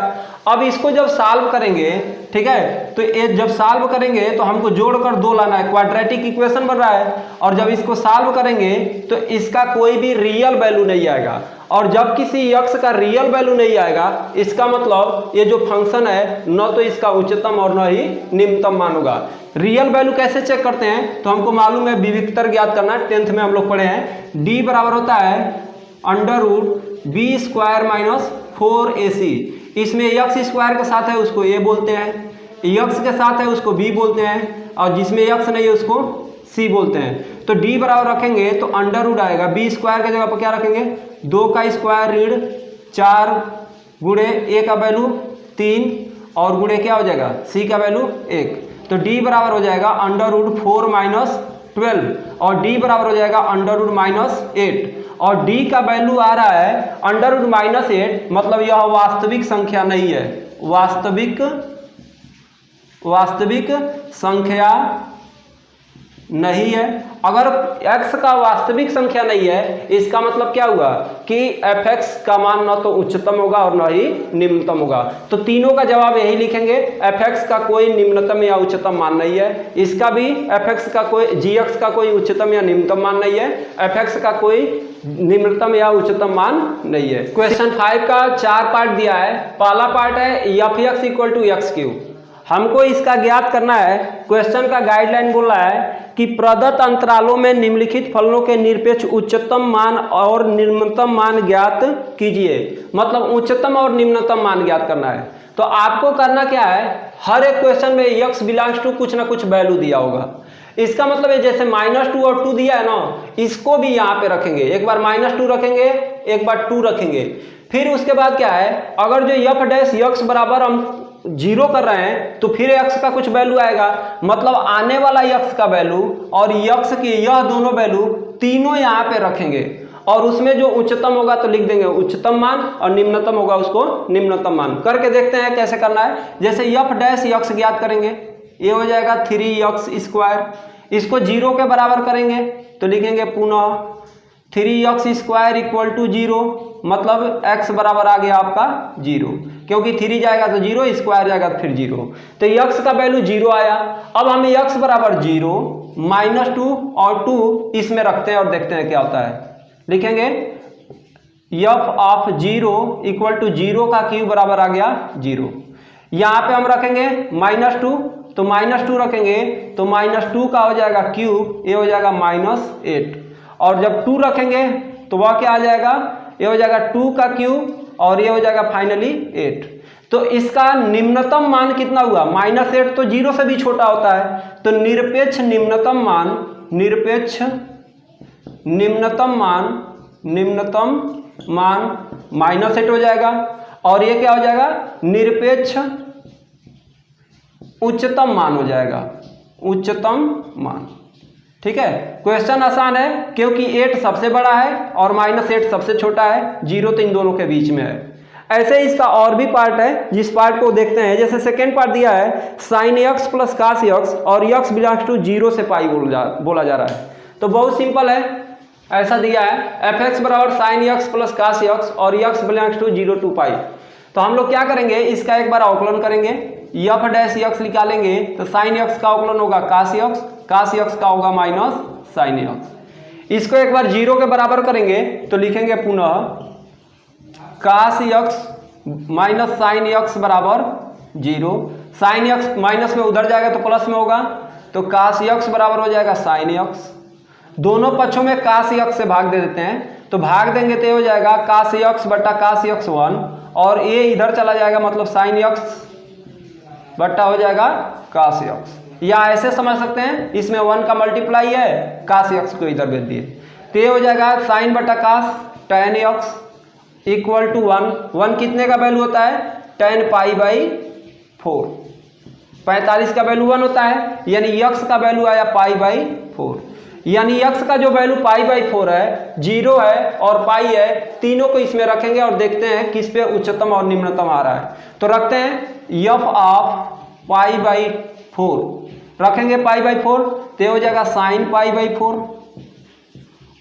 अब इसको जब सॉल्व करेंगे, ठीक है, तो ये जब सॉल्व करेंगे तो हमको जोड़कर 2 लाना है, क्वाड्रेटिक इक्वेशन बन रहा है और जब इसको सॉल्व करेंगे तो इसका कोई भी रियल वैल्यू नहीं आएगा और जब किसी x का रियल वैल्यू नहीं आएगा इसका मतलब ये जो फंक्शन है न तो इसका उच्चतम और न ही निम्नतम मान होगा। रियल वैल्यू कैसे चेक करते हैं तो हमको मालूम है विविक्तर ज्ञात करना, 10th में हम लोग पढ़े हैं। d बराबर होता है √b² - 4ac। इसमें x² के साथ है उसको a बोलते हैं, x के साथ है उसको b बोलते हैं और जिसमें x नहीं है उसको c बोलते हैं। तो d बराबर रखेंगे तो अंडर आएगा, b² की जगह पर क्या रखेंगे 2 का स्क्वायर ऋण 4 गुणे a का वैल्यू 3 और गुणे क्या हो जाएगा c का वैल्यू 1। तो d बराबर हो जाएगा √4 - 12 और d बराबर हो जाएगा √-8 और d का वैल्यू आ रहा है √-8 मतलब यह वास्तविक संख्या नहीं है, वास्तविक संख्या नहीं है। अगर x का वास्तविक संख्या नहीं है इसका मतलब क्या हुआ कि fx का मान न तो उच्चतम होगा और न ही निम्नतम होगा। तो तीनों का जवाब यही लिखेंगे, fx का कोई निम्नतम या उच्चतम मान नहीं है, इसका भी fx का कोई gx का कोई उच्चतम या निम्नतम मान नहीं है, fx का कोई निम्नतम या उच्चतम मान नहीं है। क्वेश्चन 5 का 4 पार्ट दिया है। पहला पार्ट है fx इक्वल टू x³। हमको इसका ज्ञात करना है। क्वेश्चन का गाइडलाइन बोल रहा है कि प्रदत्त अंतरालों में निम्नलिखित फलनों के निरपेक्ष उच्चतम मान और निम्नतम मान ज्ञात कीजिए, मतलब उच्चतम और निम्नतम मान ज्ञात करना है। तो आपको करना क्या है, हर एक क्वेश्चन में x बिलोंग्स टू कुछ ना कुछ वैल्यू दिया होगा। इसका मतलब है जैसे -2 और 2 दिया है ना, इसको भी यहाँ पे रखेंगे, एक बार -2 रखेंगे एक बार 2 रखेंगे। फिर उसके बाद क्या है, अगर जो f डैश x बराबर हम 0 कर रहे हैं तो फिर x का कुछ वैल्यू आएगा, मतलब आने वाला x का वैल्यू और x की यह दोनों वैल्यू तीनों यहाँ पे रखेंगे और उसमें जो उच्चतम होगा तो लिख देंगे उच्चतम मान और निम्नतम होगा उसको निम्नतम मान। करके देखते हैं कैसे करना है। जैसे f डैश x ज्ञात करेंगे, ये हो जाएगा 3x², इसको 0 के बराबर करेंगे तो लिखेंगे पुनः 3x² इक्वल टू 0, मतलब x बराबर आ गया आपका 0, क्योंकि 3 जाएगा तो 0, स्क्वायर जाएगा तो फिर 0, तो x का वैल्यू 0 आया। अब हमें x बराबर 0, -2 और 2 इसमें रखते हैं और देखते हैं क्या होता है। लिखेंगे f ऑफ 0 इक्वल टू 0 का क्यूब बराबर आ गया 0। यहाँ पे हम रखेंगे -2, तो -2 रखेंगे तो -2 का हो जाएगा क्यूब, ये हो जाएगा -8 और जब 2 रखेंगे तो वह क्या आ जाएगा, ये हो जाएगा 2 का क्यूब और ये हो जाएगा फाइनली 8। तो इसका निम्नतम मान कितना हुआ, -8 तो 0 से भी छोटा होता है, तो निरपेक्ष निम्नतम मान -8 हो जाएगा और ये क्या हो जाएगा, निरपेक्ष उच्चतम मान हो जाएगा, उच्चतम मान। ठीक है, क्वेश्चन आसान है क्योंकि 8 सबसे बड़ा है और -8 सबसे छोटा है, 0 तो इन दोनों के बीच में है। ऐसे ही इसका और भी पार्ट है जिस पार्ट को देखते हैं। जैसे सेकेंड पार्ट दिया है sin x plus cos x और x बिलोंग्स टू 0 से पाई बोला जा रहा है। तो बहुत सिंपल है, ऐसा दिया है fx बराबर sin x plus cos x और x बिलोंग्स टू 0 to पाई। तो हम लोग क्या करेंगे, इसका एक बार अवकलन करेंगे, f डैश x निकालेंगे तो sin x का अवकलन होगा cos x का होगा माइनस sin x। इसको एक बार 0 के बराबर करेंगे तो लिखेंगे पुनः cos x minus sin x बराबर 0। साइन यक्स माइनस में उधर जाएगा तो प्लस में होगा, तो काश यक्स बराबर हो जाएगा साइन यक्स। दोनों पक्षों में काश यक्स से भाग दे देते हैं, तो भाग देंगे तो ये हो जाएगा काश यक्स बटा काश यक्स 1, और ये इधर चला जाएगा मतलब साइन यक्स बटा हो जाएगा काश यक्स। या ऐसे समझ सकते हैं, इसमें 1 का मल्टीप्लाई है, काश यक्स को इधर भेज दिए, तो ये हो जाएगा साइन बटा काश tan यक्स इक्वल टू 1 कितने का वैल्यू होता है, tan पाई बाई 4, 45 का वैल्यू 1 होता है, यानी यक्स का वैल्यू आया पाई बाई 4, यानी यक्स का जो वैल्यू पाई बाई 4 है, 0 है और पाई है, तीनों को इसमें रखेंगे और देखते हैं किस पे उच्चतम और निम्नतम आ रहा है। तो रखते हैं एफ ऑफ पाई बाई 4, रखेंगे पाई बाई 4, तो हो जाएगा साइन पाई बाई 4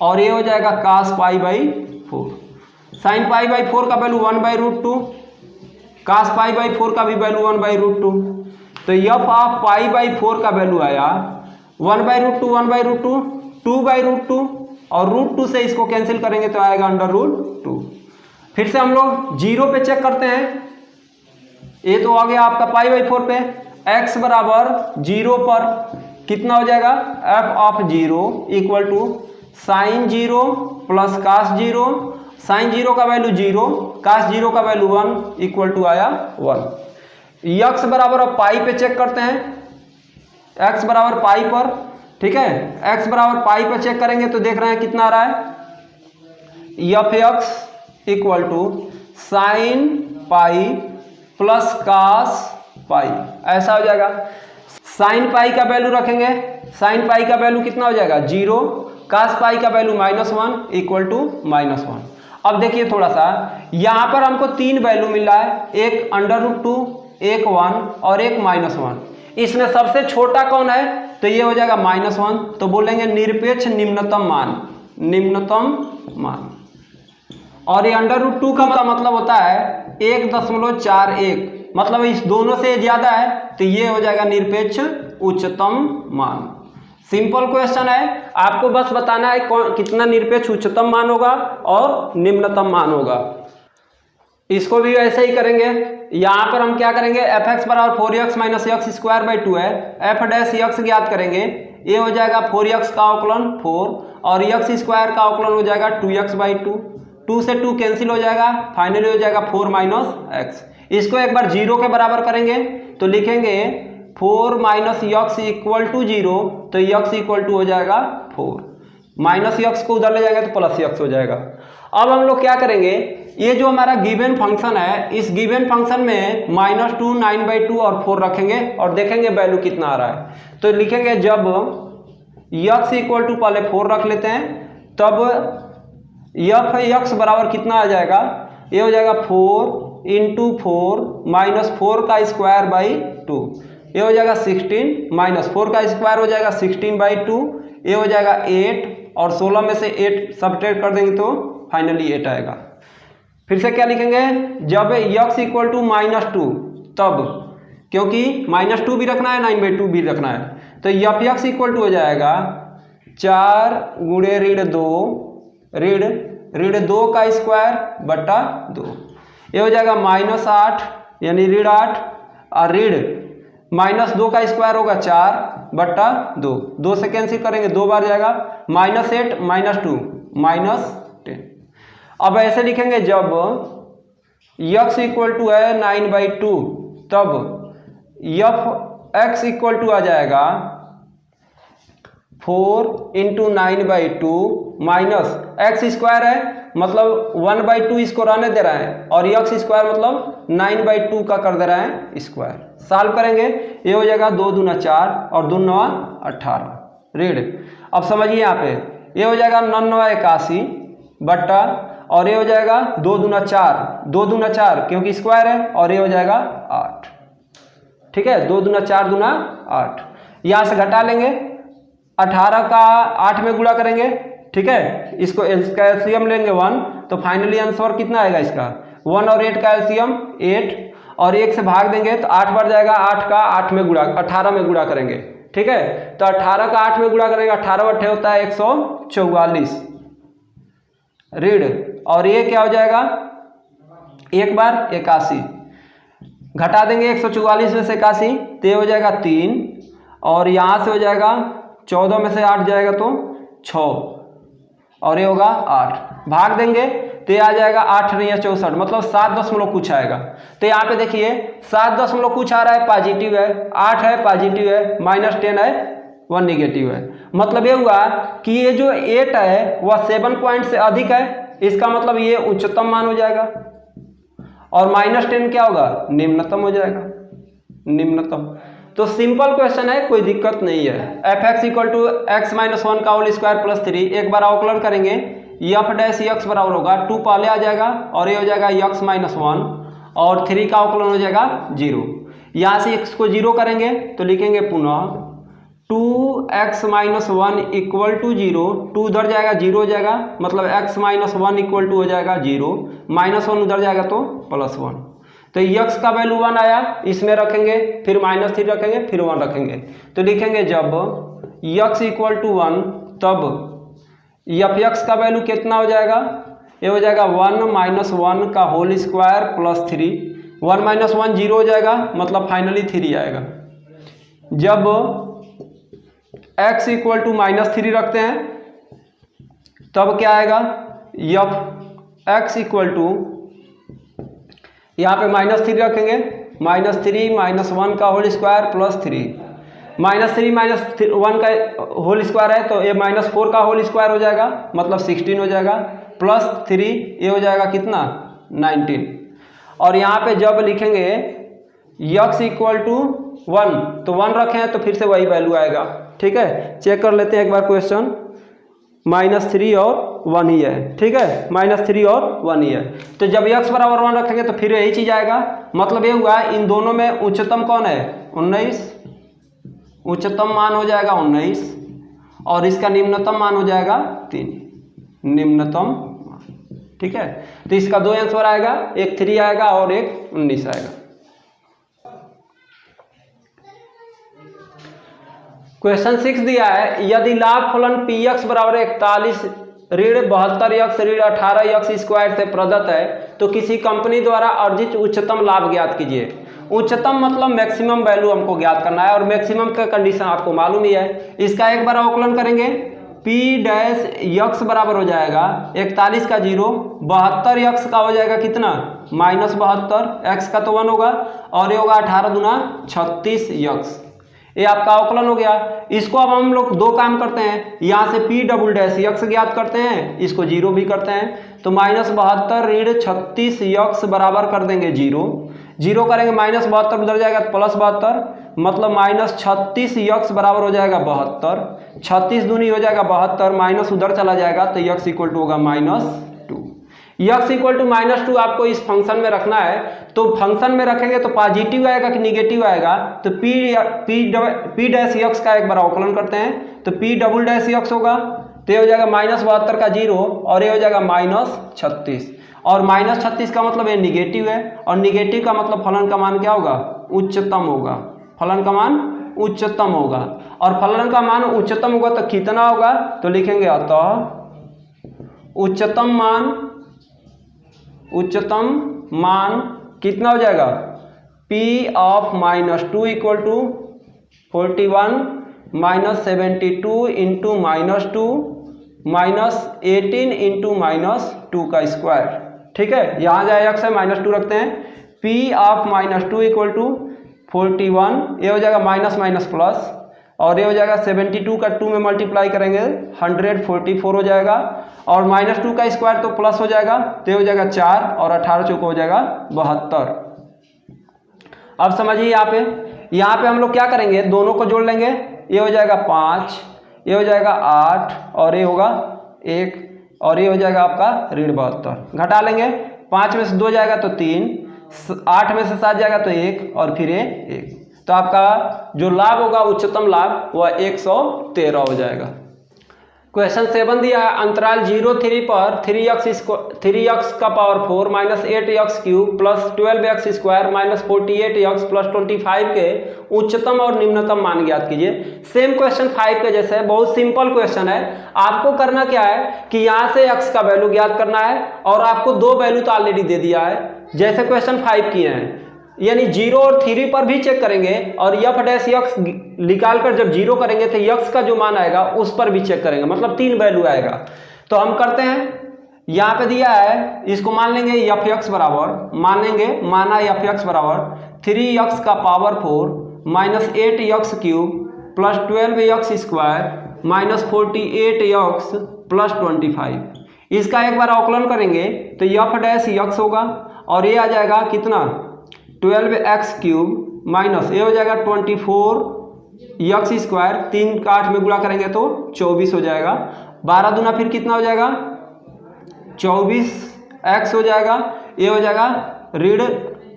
और ये हो जाएगा cos pi by 4। Sine pi by 4 का वैल्यू 1/√2, कास पाई बाई 4 का भी वैल्यू 1/√2, तो एफ ऑफ पाई बाई 4 का वैल्यू आया 1/√2 1/√2 2/√2 और √2 से इसको कैंसिल करेंगे तो आएगा √2। फिर से हम लोग 0 पे चेक करते हैं, ये तो आ गया आपका पाई बाई 4 पे, x बराबर 0 पर कितना हो जाएगा, f of 0 equal to sine 0 plus cos 0, sine 0 का वैल्यू 0, कास 0 का वैल्यू 1 इक्वल टू आया 1। x बराबर अब पाई पे चेक करते हैं, x बराबर पाई पर, ठीक है, x बराबर पाई पर चेक करेंगे तो देख रहे हैं कितना आ रहा है, f x equal to sine pi plus cos pi, ऐसा हो जाएगा। साइन पाई का वैल्यू रखेंगे, साइन पाई का वैल्यू कितना हो जाएगा 0, कास पाई का वैल्यू -1 इक्वल टू -1। अब देखिए थोड़ा सा, यहाँ पर हमको 3 वैल्यू मिल रहा है, एक √2, एक 1 और एक -1। इसमें सबसे छोटा कौन है, तो ये हो जाएगा -1, तो बोलेंगे निरपेक्ष निम्नतम मान, निम्नतम मान। और ये √2 का मतलब होता है 1.41, मतलब इस दोनों से ज्यादा है तो ये हो जाएगा निरपेक्ष उच्चतम मान। सिंपल क्वेश्चन है, आपको बस बताना है कितना निरपेक्ष उच्चतम मान होगा और निम्नतम मान होगा। इसको भी ऐसे ही करेंगे, यहाँ पर हम क्या करेंगे, एफ एक्स बराबर 4x minus x square by 2 है, एफ डैश एक्स ज्ञात करेंगे, ये हो जाएगा 4x का अवकलन 4 और एक्स स्क्वायर का अवकलन हो जाएगा 2x बाई 2, 2 से 2 कैंसिल हो जाएगा, फाइनली हो जाएगा 4 माइनस एक्स। इसको एक बार 0 के बराबर करेंगे तो लिखेंगे 4 माइनस एक्स इक्वल टू 0, तो एक्स इक्वल टू हो जाएगा 4, माइनस एक्स को उधर ले जाएंगे तो प्लस एक्स हो जाएगा। अब हम लोग क्या करेंगे, ये जो हमारा गिवन फंक्शन है, इस गिवन फंक्शन में -2 9/2 और 4 रखेंगे और देखेंगे वैल्यू कितना आ रहा है। तो लिखेंगे जब x इक्वल टू, पहले 4 रख लेते हैं, तब एफ एक्स बराबर कितना आ जाएगा, ये हो जाएगा 4 × 4 -4 का स्क्वायर बाई 2, ये हो जाएगा 16, -4 का स्क्वायर हो जाएगा 16/2, ये हो जाएगा 8 और 16 में से 8 सब्ट्रैक्ट कर देंगे तो फाइनली 8 आएगा। फिर से क्या लिखेंगे, जब x इक्वल टू -2, तब क्योंकि -2 भी रखना है 9/2 भी रखना है, तो एफ एक्स इक्वल टू हो जाएगा 4 × ऋण 2 का स्क्वायर बटा 2, ये हो जाएगा -8 यानी ऋण 8 और ऋण -2 का स्क्वायर होगा 4 बटा 2, 2 से कैंसिल करेंगे 2 बार जाएगा, -8 -2 -10। अब ऐसे लिखेंगे जब x इक्वल टू है 9/2, तब एफ एक्स इक्वल टू आ जाएगा 4 × 9/2 माइनस एक्स स्क्वायर है मतलब 1/2 इसको रहने दे रहा है और एक्स स्क्वायर मतलब 9/2 का कर दे रहा है स्क्वायर। सॉल्व करेंगे, ये हो जाएगा 2 दूना 4 और 2 9 18 ऋण। अब समझिए यहाँ पे, ये हो जाएगा 9 9 81 बट्टा, और ये हो जाएगा 2 दूना 4 क्योंकि स्क्वायर है, और ये हो जाएगा 8, ठीक है, 2 दूना 4 दूना 8, यहाँ से घटा लेंगे, 18 का 8 में गुणा करेंगे, ठीक है, इसको एलसीएम लेंगे 1, तो फाइनली आंसर कितना आएगा इसका 1 और 8 का एलसीएम 8, और 1 से भाग देंगे तो 8 बढ़ जाएगा, 8 का 8 में गुणा 18 में गुणा करेंगे, ठीक है, तो 18 का 8 में गुणा करेंगे, 18 8 होता है 144 ऋण, और ये क्या हो जाएगा 1 बार 81, घटा देंगे 144 में से 81 तो ये हो जाएगा 3, और यहाँ से हो जाएगा 14 में से 8 जाएगा तो 6, और ये होगा 8। भाग देंगे तो ये आ जाएगा 8 नहीं 64, मतलब 7 दशमलव कुछ आएगा। तो यहाँ पे देखिए 7 दशमलव कुछ आ रहा है, पॉजिटिव है, 8 है पॉजिटिव है, -10 है 1 निगेटिव है। मतलब ये हुआ कि ये जो 8 है वह 7 पॉइंट से अधिक है, इसका मतलब ये उच्चतम मान हो जाएगा, और -10 क्या होगा, निम्नतम हो जाएगा, निम्नतम। तो सिंपल क्वेश्चन है, कोई दिक्कत नहीं है। f(x = x - 1 का होल स्क्वायर प्लस 3), एक बार अवकलन करेंगे, f' बराबर होगा 2 पहले आ जाएगा, और ये हो जाएगा x - 1, और 3 का अवकलन हो जाएगा 0। यहाँ से x को 0 करेंगे तो लिखेंगे पुनः 2x - 1 = 0, 2 उधर जाएगा 0 हो जाएगा, मतलब x - 1 इक्वल टू हो जाएगा 0, -1 उधर जाएगा तो +1। तो x का वैल्यू 1 आया, इसमें रखेंगे, फिर -3 रखेंगे, फिर 1 रखेंगे, तो लिखेंगे जब x = 1 तब f(x) का वैल्यू कितना हो जाएगा, ये हो जाएगा 1 - 1 का होल स्क्वायर प्लस 3, 1 - 1 0 हो जाएगा, मतलब फाइनली 3 आएगा। जब x = -3 रखते हैं तब क्या आएगा, f(x) यहाँ पे -3 रखेंगे, -3 - 1 का होल स्क्वायर प्लस 3, -3 - 1 का होल स्क्वायर है तो ये -4 का होल स्क्वायर हो जाएगा, मतलब 16 हो जाएगा, प्लस 3 ये हो जाएगा कितना, 19। और यहाँ पे जब लिखेंगे x = 1 तो 1 रखे हैं तो फिर से वही वैल्यू आएगा। ठीक है, चेक कर लेते हैं एक बार क्वेश्चन, -3 और 1 ही है। ठीक है, -3 और 1 ही है, तो जब x बराबर 1 रखेंगे तो फिर यही चीज आएगा। मतलब ये हुआ इन दोनों में उच्चतम कौन है, 19, उच्चतम मान हो जाएगा 19, और इसका निम्नतम मान हो जाएगा 3, निम्नतम मान। ठीक है, तो इसका 2 आंसर आएगा, एक 3 आएगा और एक 19 आएगा। क्वेश्चन 6 दिया है, यदि लाभ फलन px बराबर 41 ऋण 72x ऋण 18x² से प्रदत्त है तो किसी कंपनी द्वारा अर्जित उच्चतम लाभ ज्ञात कीजिए। उच्चतम मतलब मैक्सिमम वैल्यू हमको ज्ञात करना है, और मैक्सिमम का कंडीशन आपको मालूम ही है। इसका एक बार अवकलन करेंगे, p' बराबर हो जाएगा 41 का 0, 72x का हो जाएगा कितना, -72, x का तो 1 होगा, और ये होगा 18 दूना 36x। ये आपका अवकलन हो गया। इसको अब हम लोग दो काम करते हैं, यहाँ से p" ज्ञात करते हैं, इसको 0 भी करते हैं, तो -72 ऋण 36x बराबर कर देंगे 0, 0 करेंगे, -72 उधर जाएगा तो +72, मतलब -36x बराबर हो जाएगा 72, 36 दूनी हो जाएगा 72, माइनस उधर चला जाएगा तो x = होगा -2। x = -2 आपको इस फंक्शन में रखना है, तो फंक्शन में रखेंगे तो पॉजिटिव आएगा कि निगेटिव आएगा, तो p' का एक बार अवकलन करते हैं, तो p" होगा, तो ये हो जाएगा -72 का 0, और ये हो जाएगा -36, और -36 का मतलब ये निगेटिव है, और निगेटिव का मतलब फलन का मान क्या होगा, उच्चतम होगा, फलन का मान उच्चतम होगा, और फलन का मान उच्चतम होगा तो कितना होगा, तो लिखेंगे अतः उच्चतम मान कितना हो जाएगा, p(-2) = 41 - 72 × -2 -18 × -2 का स्क्वायर। ठीक है, यहाँ जाए x है, -2 रखते हैं, p(-2) = 41, ये हो जाएगा माइनस प्लस, और ये हो जाएगा 72 का 2 में मल्टीप्लाई करेंगे 144 हो जाएगा, और -2 का स्क्वायर तो प्लस हो जाएगा, तो ये हो जाएगा 4, और 18 चौको हो जाएगा 72। अब समझिए यहाँ पे हम लोग क्या करेंगे, दोनों को जोड़ लेंगे, ये हो जाएगा 5, ये हो जाएगा 8, और ये होगा 1, और ये हो जाएगा आपका ऋण 72। घटा लेंगे, 5 में से 2 जाएगा तो 3, 8 में से 7 जाएगा तो 1, और फिर ये 1, तो आपका जो लाभ होगा उच्चतम लाभ वह 113 हो जाएगा। क्वेश्चन 7 दिया है, अंतराल 0-3 पर 3x का power 4 -8x³ plus 12x² -48x plus 25 के उच्चतम और निम्नतम मान ज्ञात कीजिए। सेम क्वेश्चन 5 के जैसे है, बहुत सिंपल क्वेश्चन है। आपको करना क्या है कि यहाँ से x का वैल्यू ज्ञात करना है, और आपको 2 वैल्यू तो ऑलरेडी दे दिया है, जैसे क्वेश्चन 5 किए हैं। यानी 0 और 3 पर भी चेक करेंगे और एफ डैश यक्स निकाल कर जब 0 करेंगे तो यक्स का जो मान आएगा उस पर भी चेक करेंगे, मतलब 3 वैल्यू आएगा। तो हम करते हैं, यहाँ पे दिया है, इसको मान लेंगे एफ एक्स बराबर, माना एफ एक्स बराबर 3x का power 4 minus 8x cube plus 12x square minus 48x plus 25। इसका एक बार अवकलन करेंगे तो एफ डैश यक्स होगा और ये आ जाएगा कितना 12x क्यूब माइनस ये हो जाएगा 24x स्क्वायर, 3 का 8 में गुणा करेंगे तो 24 हो जाएगा, 12 दूना फिर कितना हो जाएगा 24x हो जाएगा, ये हो जाएगा ऋण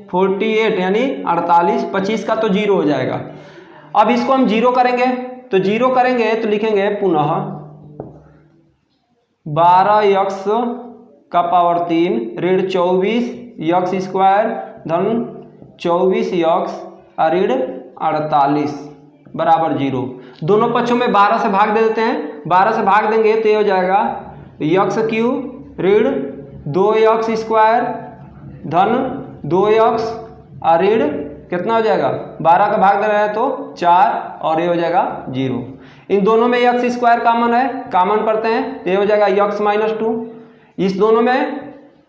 48 यानी 48, 25 का तो 0 हो जाएगा। अब इसको हम 0 करेंगे तो लिखेंगे पुनः 12x का पावर 3 ऋण 24x स्क्वायर धन 24x ऋण 48 बराबर 0। दोनों पक्षों में 12 से भाग दे देते हैं, 12 से भाग देंगे तो ये हो जाएगा x क्यूब ऋण 2x स्क्वायर धन 2x ऋण कितना हो जाएगा 12 का भाग दे रहे हैं तो 4 और ये हो जाएगा 0। इन दोनों में x स्क्वायर कॉमन है, कॉमन करते हैं, ये हो जाएगा x माइनस 2। इस दोनों में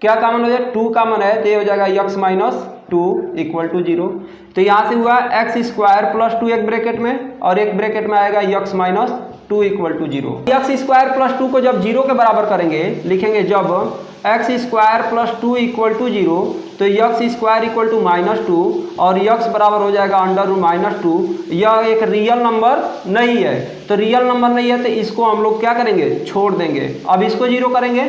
क्या कॉमन हो जाएगा 2 कॉमन है तो ये हो जाएगा x माइनस 2 इक्वल टू 0। तो यहाँ से हुआ x स्क्वायर प्लस 2 एक ब्रैकेट में और एक ब्रैकेट में आएगा x minus 2 equal to 0। x square plus 2 को जब 0 के बराबर करेंगे लिखेंगे जब x square plus 2 equal to 0 तो x square equal to minus 2 और x बराबर हो जाएगा अंडर रूट माइनस 2। यह एक रियल नंबर नहीं है, तो रियल नंबर नहीं है तो इसको हम लोग क्या करेंगे छोड़ देंगे। अब इसको 0 करेंगे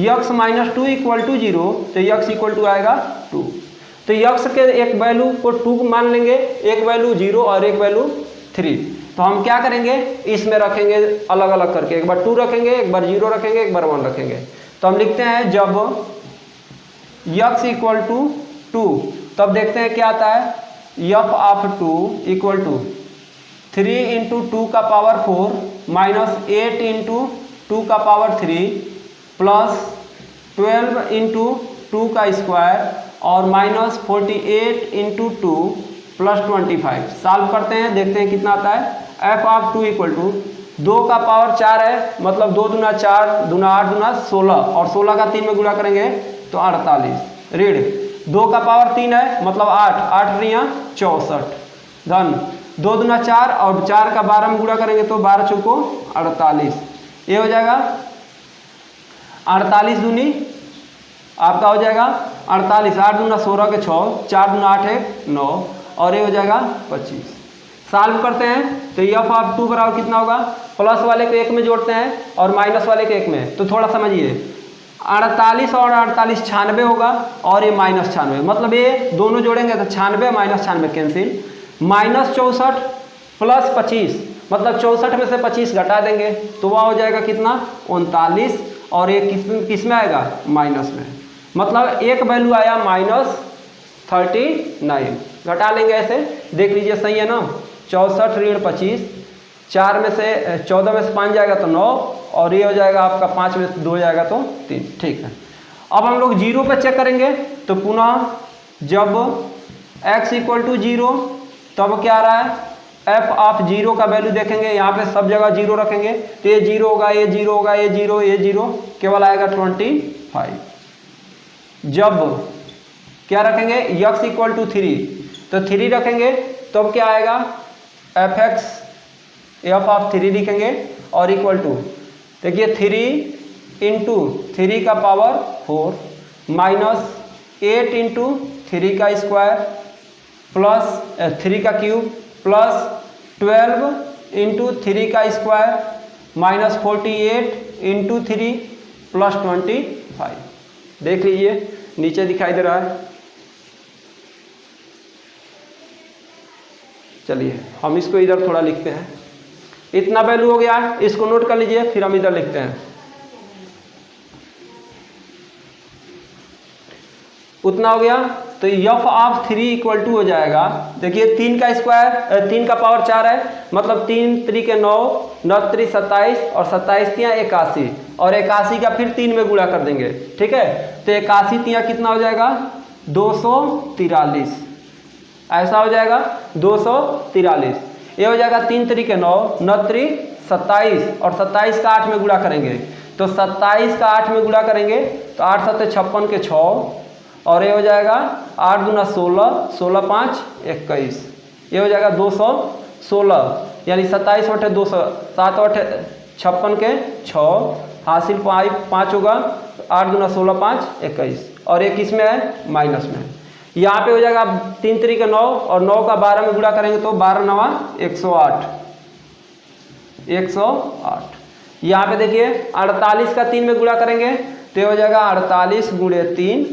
x माइनस 2 इक्वल टू 0 तो x इक्वल टू आएगा 2। तो x के एक वैल्यू को 2 मान लेंगे, एक वैल्यू 0 और एक वैल्यू 3। तो हम क्या करेंगे इसमें रखेंगे अलग अलग करके, एक बार 2 रखेंगे, एक बार 0 रखेंगे, एक बार 1 रखेंगे। तो हम लिखते हैं जब x इक्वल टू 2 तब देखते हैं क्या आता है f of 2 equal to 3 into 2 का पावर 4 माइनस 8 इंटू 2 का पावर 3 प्लस 12 इंटू 2 का स्क्वायर और माइनस 48 इंटू 2 प्लस 25। सॉल्व करते हैं, देखते हैं कितना आता है। f ऑफ 2 इक्वल टू 2 का पावर 4 है, मतलब 2 दूना 4 दूना 8 दूना 16 और 16 का 3 में गुणा करेंगे तो 48 ऋण 2 का पावर 3 है, मतलब 8 रिया 64 धन 2 दूना 4 और 4 का 12 में गुणा करेंगे तो 12 चौको 48। ये हो जाएगा 48 दूनी आपका हो जाएगा 48, 8 दूना 16 के 6, 4 दूना 8 है 9 और ये हो जाएगा 25। सॉल्व करते हैं तो f ऑफ 2 बराबर कितना होगा, प्लस वाले को 1 में जोड़ते हैं और माइनस वाले को 1 में, तो थोड़ा समझिए 48 और 48 96 होगा और ये माइनस 96, मतलब ये दोनों जोड़ेंगे तो 96 माइनस 96 कैंसिल, माइनस 64 प्लस 25 मतलब 64 में से 25 घटा देंगे तो वह हो जाएगा कितना 39 और ये किस में आएगा माइनस में, मतलब एक वैल्यू आया माइनस 39। घटा लेंगे ऐसे, देख लीजिए सही है ना। 64 ऋण 25, 4 में से 14 में से 5 जाएगा तो 9 और ये हो जाएगा आपका 5 में से 2 जाएगा तो 3। ठीक है, अब हम लोग 0 पे चेक करेंगे तो पुनः जब x इक्वल टू 0 तब क्या आ रहा है f ऑफ 0 का वैल्यू देखेंगे, यहाँ पे सब जगह 0 रखेंगे तो ये 0 होगा, ये 0 होगा, ये 0, ये 0, केवल आएगा 25। जब क्या रखेंगे x इक्वल टू 3 तो 3 रखेंगे तो अब क्या आएगा f ऑफ 3 लिखेंगे और इक्वल टू देखिए 3 इंटू 3 का पावर 4 माइनस 8 इंटू 3 का स्क्वायर प्लस 3 का क्यूब प्लस 12 इंटू 3 का स्क्वायर माइनस 48 इंटू 3 प्लस 25। देख लीजिए नीचे दिखाई दे रहा है। चलिए हम इसको इधर थोड़ा लिखते हैं, इतना वैल्यू हो गया, इसको नोट कर लीजिए, फिर हम इधर लिखते हैं उतना हो गया। तो f ऑफ 3 इक्वल टू हो जाएगा, देखिए 3 का स्क्वायर 3 का पावर 4 है, मतलब 3 3 के 9, 9 3 27 और 27 तिया 81 और 81 का फिर 3 में गुणा कर देंगे। ठीक है, तो 81 तिया कितना हो जाएगा 243 ऐसा हो जाएगा 243। ये हो जाएगा 3 तरीके 9, 9 3 27 और 27 का 8 में गुणा करेंगे तो 27 का 8 में गुणा करेंगे तो 8 7 56 के 6 और ये हो जाएगा 8 गुना 16, 16 5 21। ये हो जाएगा 216 यानी 27 बटे 200, 7 बटे 56 के 6 हासिल 5 होगा, 8 गुना 16 5 21 और ये किस में है? माइनस में। यहाँ पे हो जाएगा 3 तरीके 9 और 9 का 12 में गुणा करेंगे तो 12 9 108, 108। यहाँ पे देखिए 48 का 3 में गुणा करेंगे तो ये हो जाएगा 48 गुणे 3,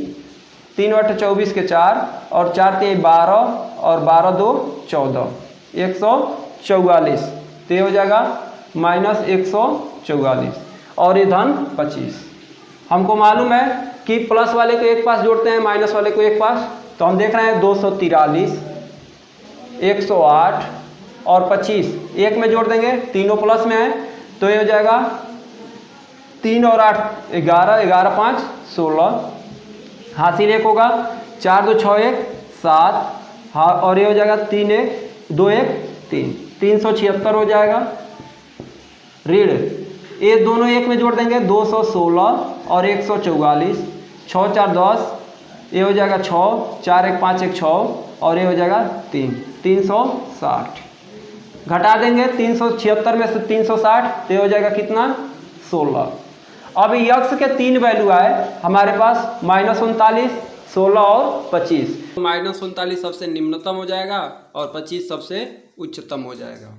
3 बटे 24 के 4 और 4 3 12 और 12 2 14, 144। तो ये हो जाएगा माइनस 144 और ये धन 25। हमको मालूम है कि प्लस वाले को एक पास जोड़ते हैं माइनस वाले को एक पास, तो हम देख रहे हैं 243, 108 और 25 एक में जोड़ देंगे, तीनों प्लस में है तो ये हो जाएगा 3 और 8 11, 11 5 16 हासिल 1 होगा, 4 2 6 1 7 हाँ और ये हो जाएगा 3 1 2 1 3, 376 हो जाएगा। ऋण ये दोनों एक में जोड़ देंगे 216 और 144, 6 4 10, ये हो जाएगा 6, 4 1 5 1 6 और ये हो जाएगा 3, 360। घटा देंगे 376 में से 360 तो ये हो जाएगा कितना? 16। अब यक्स के 3 वैल्यू आए हमारे पास -39, 16 और 25। -39 सबसे निम्नतम हो जाएगा और 25 सबसे उच्चतम हो जाएगा।